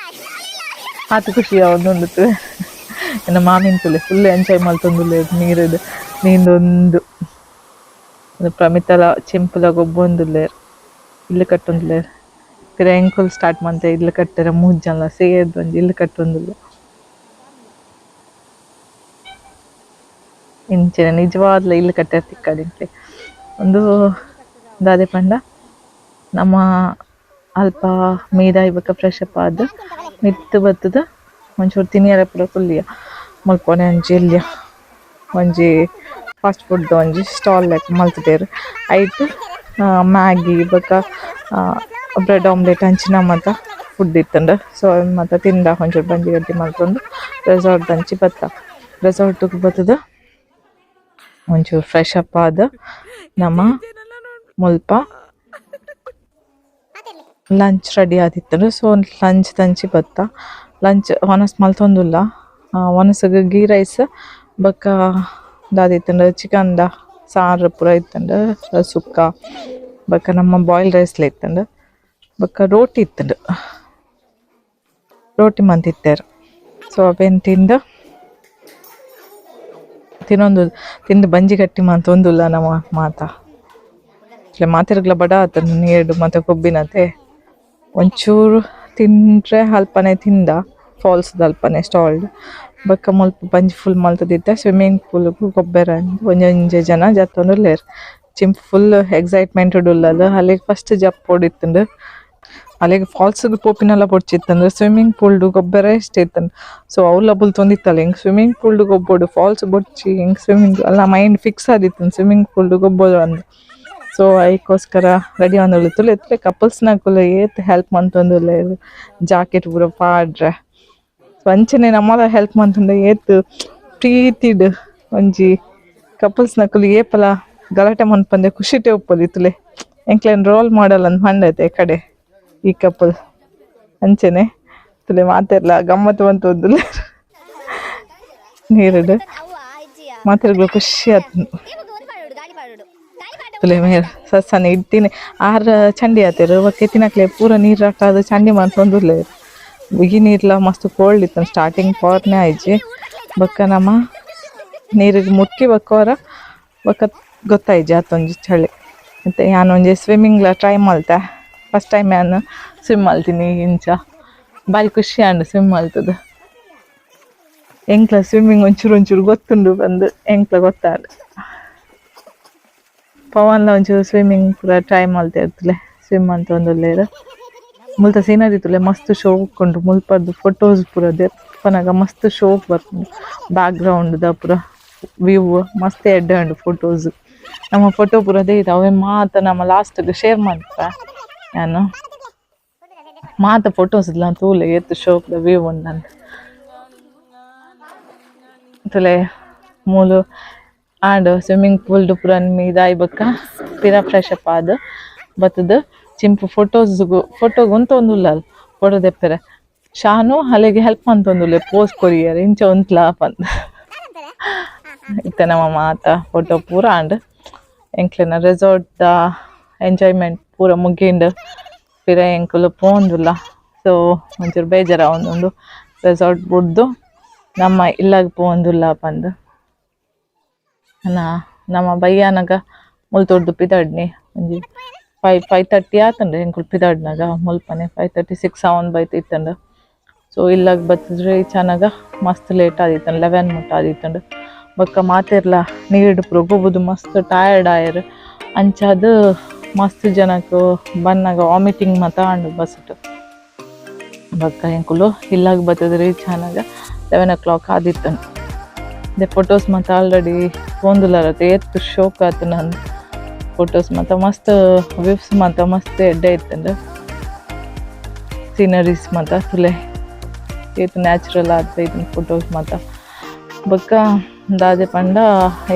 ಆತು ಖುಷಿ ಅವನೊಂದು ಇನ್ನು ಮಾಮಿನ ತುಲೆ ಫುಲ್ ಎಂಜಾಯ್ ಮಲ್ತೊಂದಿಲ್ಲ ನೀರಿದು ನೀಂದೊಂದು ಪ್ರಮಿತಲ ಚೆಂಪುಲ ಗೊಬ್ಬೊಂದುಲ್ಲೇರ್ ಇಲ್ಲು ಕಟ್ಟೊಂದುಲ್ಲೇರ್ ಪಿರ ಎಂಕುಲ್ ಸ್ಟಾರ್ಟ್ ಮಂತೆ ಇಲ್ಲು ಕಟ್ಟರೆ ಮೂಜ್ಜಲ್ಲ ಸೇರ್ದು ಒಂಜಿ ಇಲ್ಲು ಕಟ್ಟೊಂದುಲ್ಲ ಇಂಚಿನ ನಿಜವಾದ್ಲ ಇಲ್ಲು ಕಟ್ಟೆ ತಿಕ್ಕಡಿಂಟ್ಲೆ ಒಂದು ದಾದೆ ಪಂಡ ನಮ್ಮ ಅಲ್ಪ ಮೀದಾಯಿ ಬೊಕ ಫ್ರೆಶ್ ಅಪ್ ಆದ್ ಮಿತ್ತು ಬತ್ತದ ಒಂಚೂರು ತಿನಿಯರ ಪೂರ ಕುಲ್ಲಿಯ ಮಲ್ಪೊನೆ ಒಂಜಿ ಎಲ್ಲಿಯ ಒಂಜಿ ಫಾಸ್ಟ್ ಫುಡ್ ಒಂಜಿ ಸ್ಟಾಲ್ ಲೆಕ್ಕ ಮಲ್ತುದೆರ್ ಐಟ್ ಮ್ಯಾಗಿ ಬೊಕ ಬ್ರೆಡ್ ಆಮ್ಲೆಟ್ ಅಂಚಿನ ಮಾತ ಫುಡ್ ಇತ್ತಂಡ ಸೊ ಮಾತ ತಿಂದ ಒಂಚೂರು ಬಂಜಿ ಗಡ್ಡಿ ಮಲ್ತೊಂದು ರೆಸಾರ್ಟ್ ದಂಚಿ ರೆಸಾರ್ಟ್ಗೆ ಬತ್ತದ ಒಂಚೂರು ಫ್ರೆಶ್ ಅಪ್ ಆದ ನಮ್ಮ ಮುಲ್ಪ ಲಂಚ್ ರೆಡಿ ಆದಿತ್ತಂಡು ಸೊ ಲಂಚ್ ದಂಚಿ ಲಂಚ್ ಒನಸ್ ಮಲ್ತೊಂದುಲ್ಲ ಒನಸ್ಗೆ ಗೀ ರೈಸ್ ಬೊಕ ದಾದಿತ್ತಂಡು ಚಿಕನ್ದ ಸಾರು ಪೂರ ಇತ್ತಂಡು ಸುಕ್ಕ ಬೊಕ ನಮ್ಮ ಬಾಯ್ಲ್ ರೈಸ್ಲ ಇತ್ತಂಡು ಬೊಕ ರೋಟಿ ಇತ್ತಂಡು ರೋಟಿ ಮಂತಿತ್ತೇರು ಸೊ ಅವೇನು ತಿಂದು ಬಂಜಿ ಗಟ್ಟಿ ಮಂತೊಂದುಲ್ಲ ನಮ್ಮ ಮಾತಿರ್ಗ್ಲ ಬಡ ಆತಂದು ನೀರು ಮತ್ತು ಕೊಬ್ಬಿನತೆ ಒಂಚೂರು ತಿಂದ್ರೆ ಅಲ್ಪನೆ ತಿಂದ ಫಾಲ್ಸ್ದು ಅಲ್ಪನೆ ಸ್ಟಾಲ್ಡ್ ಬೊಕ್ಕ ಮುಲ್ಪ ಬಂಜಿ ಫುಲ್ ಮಲ್ತದಿತ್ತೆ ಸ್ವಿಮ್ಮಿಂಗ್ ಪೂಲ್ಗೂ ಗೊಬ್ಬರ ಒಂಜೊಂಜೆ ಜನ ಜತ್ತೊಂದುಲ್ಲೇರ್ ಫುಲ್ ಎಕ್ಸೈಟ್ಮೆಂಟ್ ಉಳ್ಳಲ್ಲ ಅಲ್ಲಿಗೆ ಫಸ್ಟ್ ಜಪ್ ಹೊಡಿತ್ತಂಡು ಅಲ್ಲಿಗೆ ಫಾಲ್ಸ್ಗೆ ಪೋಪಿನೆಲ್ಲ పొడిచిತ್ತಂದ್ರೆ ಸ್ವಿಮ್ಮಿಂಗ್ ಪೂಲ್ಡು ಗೊಬ್ಬರ ಇಷ್ಟ ಇತ್ತಂದು ಸೊ ಅವ್ಲ ಬುಲ್ತೊಂದಿತ್ತಲ್ಲ ಹಿಂಗೆ ಸ್ವಿಮ್ಮಿಂಗ್ ಪೂಲ್ಡು ಗೊಬ್ಬೋಡು ಫಾಲ್ಸ್ ಬೊಡ್ಚಿ ಹಿಂಗೆ ಸ್ವಿಮ್ಮಿಂಗ್ ಅಲ್ಲ ಮೈಂಡ್ ಫಿಕ್ಸ್ ಆದಿತ್ತು ಸ್ವಿಮ್ಮಿಂಗ್ ಪೂಲ್ಡು ಗೊಬ್ಬೋದು ಅಂದು ಸೊ ಅದಕ್ಕೋಸ್ಕರ ರೆಡಿ ಆಂದುಳ್ಳು ತುಲೆ ಕಪಲ್ಸ್ನಾಕುಲ್ಲ ಏತ್ ಹೆಲ್ಪ್ ಮಂತೊಂದುಲ್ಲ ಜಾಕೆಟ್ ಪೂರ ಪಾಡ್ರೆ ಸೊ ಅಂಚನೆ ನಮ್ಮಲ ಹೆಲ್ಪ್ ಮಂತಂದ ಏತ್ ಪ್ರೀತಿಡ್ ಒಂಜಿ ಕಪಲ್ಸ್ನಾಕುಲು ಏಪಲ ಗಲಾಟೆ ಮನ್ಪಂದೆ ಖುಷಿಟೆ ಉಪ್ಪೊಲಿತ್ತುಲೆ ಎಂಕ್ಲೇನ್ ರೋಲ್ ಮಾಡಲ್ ಅಂತ ಮಂಡೈತೆ ಕಡೆ ಈ ಕಪಲ್ ಅಂಚನೆ ತುಲೆ ಮಾತೆರ್ಲ ಗಮ್ಮತ್ತು ಬಂತೊಂದುಲ್ಲ ನೀರುಡು ಮಾತೆರ್ಗಳು ಖುಷಿ ಆತು ತುಲೆ ಮೇಲ್ ಸಸ್ಸನ ಇಡ್ತೀನಿ ಚಂಡಿ ಆತೇರು ಒಕ್ಕೆ ತಿನ್ನಕ್ಲೆ ಪೂರ ನೀರು ಹಾಕಾದ ಚಂಡಿ ಮಂತೊಂದುಲ್ಲ ಈ ನೀರ್ಲ ಮಸ್ತ್ ಕೋಲ್ಡ್ ಇತ್ತು ಸ್ಟಾರ್ಟಿಂಗ್ ಪವರ್ನೇ ಆಯ್ಜಿ ಬೊಕ್ಕ ನಮ್ಮ ನೀರಿಗೆ ಮುಟ್ಟಿ ಬಕ್ಕವರ ಬೊಕ್ಕ ಗೊತ್ತಾಯ್ಜಿ ಆತೊಂಜಿ ಚಳಿ ಮತ್ತು ಯಾನೊಂಜಿ ಸ್ವಿಮ್ಮಿಂಗ್ಲ ಟ್ರೈ ಮಲ್ತೆ ಫಸ್ಟ್ ಟೈಮ್ ನಾನು ಸ್ವಿಮ್ ಮಲ್ತೀನಿ ಇಂಚ ಭಾರಿ ಖುಷಿ ಆಂಡು ಸ್ವಿಮ್ ಮಲ್ತದ ಎಂಕ್ಲ ಸ್ವಿಮ್ಮಿಂಗ್ ಒಂಚೂರು ಗೊತ್ತುಂಡು ಬಂದು ಎಂಕ್ಲ ಗೊತ್ತಾಂಡು ಪವನ್ ಒಂಚೂರು ಸ್ವಿಮ್ಮಿಂಗ್ ಪೂರ ಟ್ರೈ ಮಾಡ್ತಾ ಇರ್ತಲೆ ಸ್ವಿಮ್ ಅಂತ ಒಂದೊಳ್ಳೆಯದು ಮುಲ್ತ ಸೀನರಿ ತುಲೆ ಮಸ್ತ್ ಶೋಕ್ ಉಂಟು ಮುಲ್ಪದ್ದು ಫೋಟೋಸ್ ಪೂರ ದೆಪ್ಪನಾಗ ಮಸ್ತ್ ಶೋಕ್ ಬರ್ತುಂಡು ಬ್ಯಾಕ್ ಗ್ರೌಂಡ್ ಪೂರ ವ್ಯೂ ಮಸ್ತ್ ಎಡ್ಡೆ ಉಂಡು ಫೋಟೋಸ್ ನಮ್ಮ ಫೋಟೋ ಪೂರ ದೇಯ್ತು ಅವೇ ಮಾತ ನಮ್ಮ ಲಾಸ್ಟ್ಗೆ ಶೇರ್ ಮಾಡ್ತ ನಾನು ಮಾತ ಫೋಟೋಸ್ ಇಲ್ಲ ತೂಲೆ ಎತ್ತು ಶೋಕ್ ವ್ಯೂ ಉಂಡು ತುಲೆ ಮೂಲು ಆಂಡ್ ಸ್ವಿಮ್ಮಿಂಗ್ ಪೂಲ್ ಪೂರ ಇದಾಯ್ ಬಕ್ಕ ಪಿರ ಫ್ರೆಶ್ ಅಪ್ ಆದ್ ಬತ್ತದ ಚಿಂಪು ಫೋಟೋಗ್ ಒಂತೊಂದುಲ್ಲ ಫೋಟೋ ದೆಪ್ಪರೆ ಶಾನು ಅಲ್ಲಿಗೆ ಹೆಲ್ಪ್ ಮಂತೊಂದುಲ್ಲೆ ಪೋಸ್ ಕೊರಿಯರ್ ಇಂಚ ಒಂತ್ಲಾ ಪಂದ್ ಇತ್ತೆ ನಮ್ಮ ಮಾತ ಫೋಟೋ ಪೂರ ಆಂಡ್ ಎಂಕ್ಲೆನ ರೆಸಾರ್ಟ್ ಎಂಜಾಯ್ಮೆಂಟ್ ಪೂರ ಮುಗಿಂಡ್ ಪಿರ ಎಂಕುಲು ಪೋಂದುಲ್ಲ ಸೊ ಒಂಚೂರು ಬೇಜಾರ ಒಂದೊಂದು ರೆಸಾರ್ಟ್ ಬುಡ್ದು ನಮ್ಮ ಇಲ್ಲಾಗ ಪೋಂದುಲ್ಲ ಪಂದ್ ನಮ್ಮ ಬಯ್ಯಾನಗ ಮುಲ್ತೊಡ್ದು ಪಿದಾಡ್ನಿ ಒಂಜಿ 5:30 ಆತಂಡ್ರೆ ಎಂಕುಲು ಪಿದಾಡ್ನಾಗ ಮುಲ್ಪನೆ 5:36 ಅವನ್ ಬೈತ್ ಇತ್ತಂಡು ಸೊ ಇಲ್ಲಾಗ ಬತ್ತಿದ್ರೆ ಚೆನ್ನಾಗ ಮಸ್ತ್ ಲೇಟ್ ಆದಿತ್ತಂಡು 11 ಮುಟ್ಟ ಆದಿತ್ತಂಡು ಬೊಕ್ಕ ಮಾತೆರ್ಲ ನೀರ್ಡ್ ಪೂರ ಗೊಬ್ಬುದು ಮಸ್ತ್ ಟಯರ್ಡ್ ಆಯರ್ ಅಂಚಾದ್ ಮಸ್ತ್ ಜನಕ್ಕೆ ಬನ್ನಾಗ ವಾಮಿಟಿಂಗ್ ಮಾತ ಆಂಡು ಬಸ್ಟ್ ಬೊಕ್ಕ ಎಂಕುಲು ಇಲ್ಲಾಗ ಬತ್ತಿದ್ರೆ ಚೆನ್ನಾಗ 11 o'clock ಆದಿತ್ತಂಡು ದೆ ಫೋಟೋಸ್ ಮಾತ ಆಲ್ರೆಡಿ ಪೋಂದುಲಾರತ್ತೆ ಏತ್ ಶೋಕ್ ಆತು ನಂದು ಫೋಟೋಸ್ ಮಾತ ಮಸ್ತ್ ವ್ಯೂಸ್ ಮಾತ ಮಸ್ತ್ ಎಡ್ಡೆ ಇತ್ತಂಡು ಸೀನರೀಸ್ ಮಾತ ತುಲೆ ಏತ್ ನ್ಯಾಚುರಲ್ ಆದ ಇದನ್ನ ಫೋಟೋಸ್ ಮಾತ ಬೊಕ್ಕ ದಾದೆ ಪಂಡ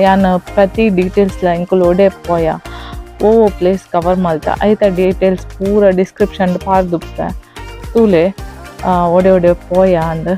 ಯಾನ್ ಪ್ರತಿ ಡೀಟೇಲ್ಸ್ಲ ಎಂಕುಲು ಒಡೆ ಪೋಯ ಓ ಪ್ಲೇಸ್ ಕವರ್ ಮಲ್ತ ಐತ ಡೀಟೇಲ್ಸ್ ಪೂರ ಡಿಸ್ಕ್ರಿಪ್ಷನ್ ಪಾರ್ದುಪ್ಪ ತೂಲೆ ಒಡೆ ಪೋಯ ಅಂದ್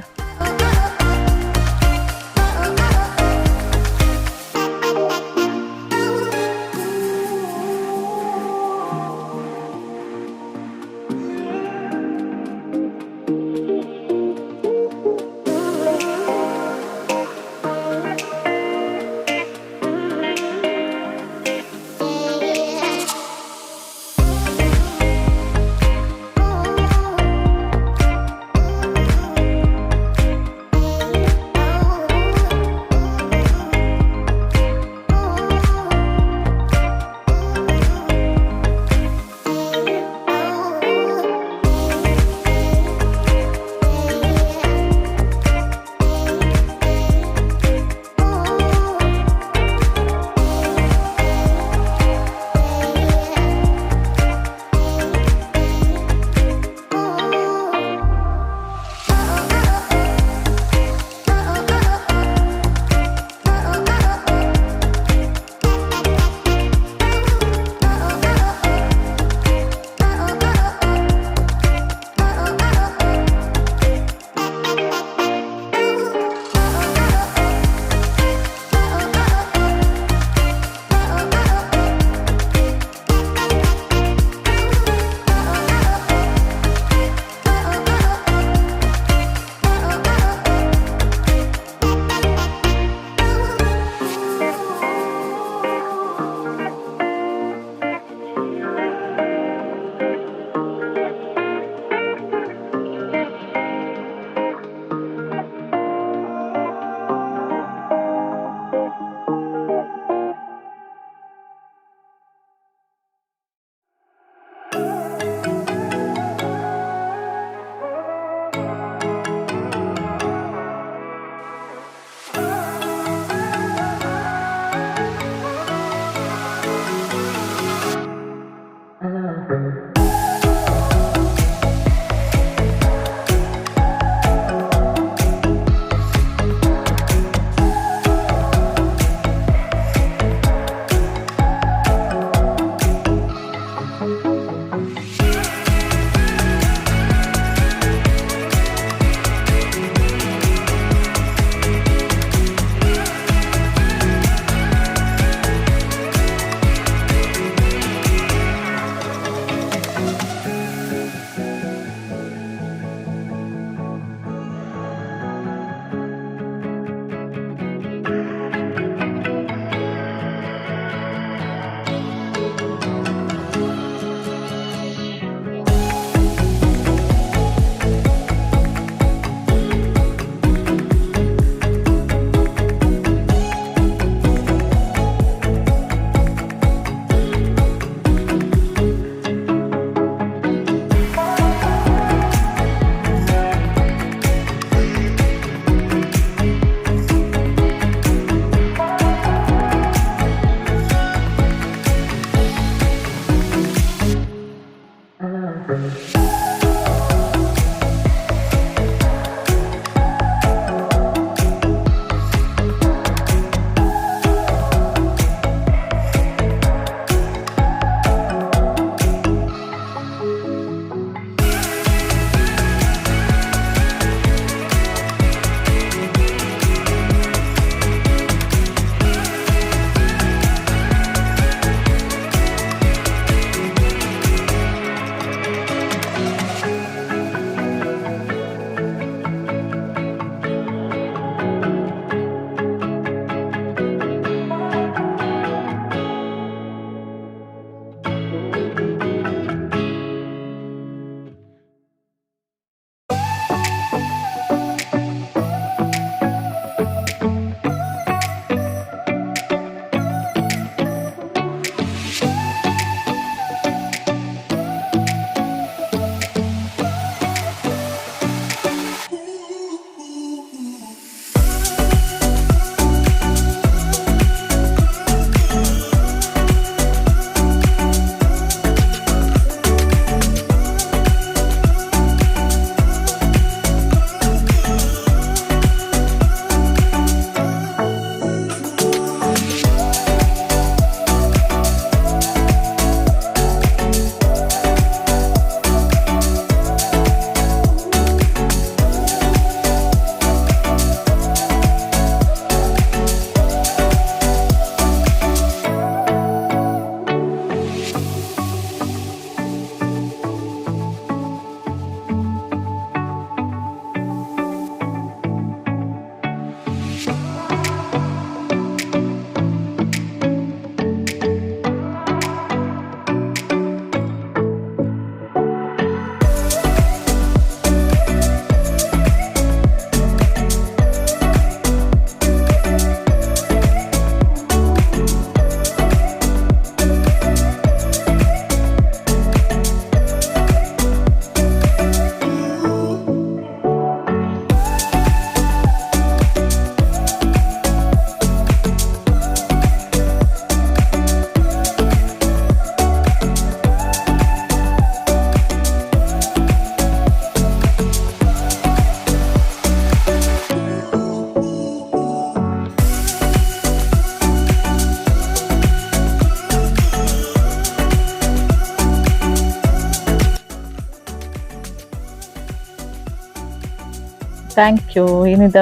ಥ್ಯಾಂಕ್ ಯು ಇನ್ನಿದ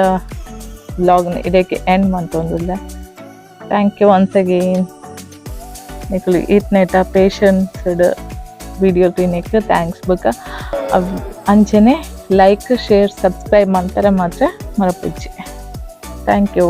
ವ್ಲಾಗ್ನ ಇದಕ್ಕೆ ಎಂಡ್ ಮಾಡ್ತೊಂದಿಲ್ಲ. Thank you once again. ನಿಕುಲು ಈತ್ನೇಟ ಪೇಷನ್ಸ್ಡ್ ವಿಡಿಯೋ ಕ್ಲಿನಿಕ್ ಥ್ಯಾಂಕ್ಸ್ ಬೊಕ ಅಂಚನೆ ಲೈಕ್ ಶೇರ್ ಸಬ್ಸ್ಕ್ರೈಬ್ ಮಾಡ್ತಾರೆ ಮಾತ್ರ ಮರಪುಜ್ಜಿ. Thank you.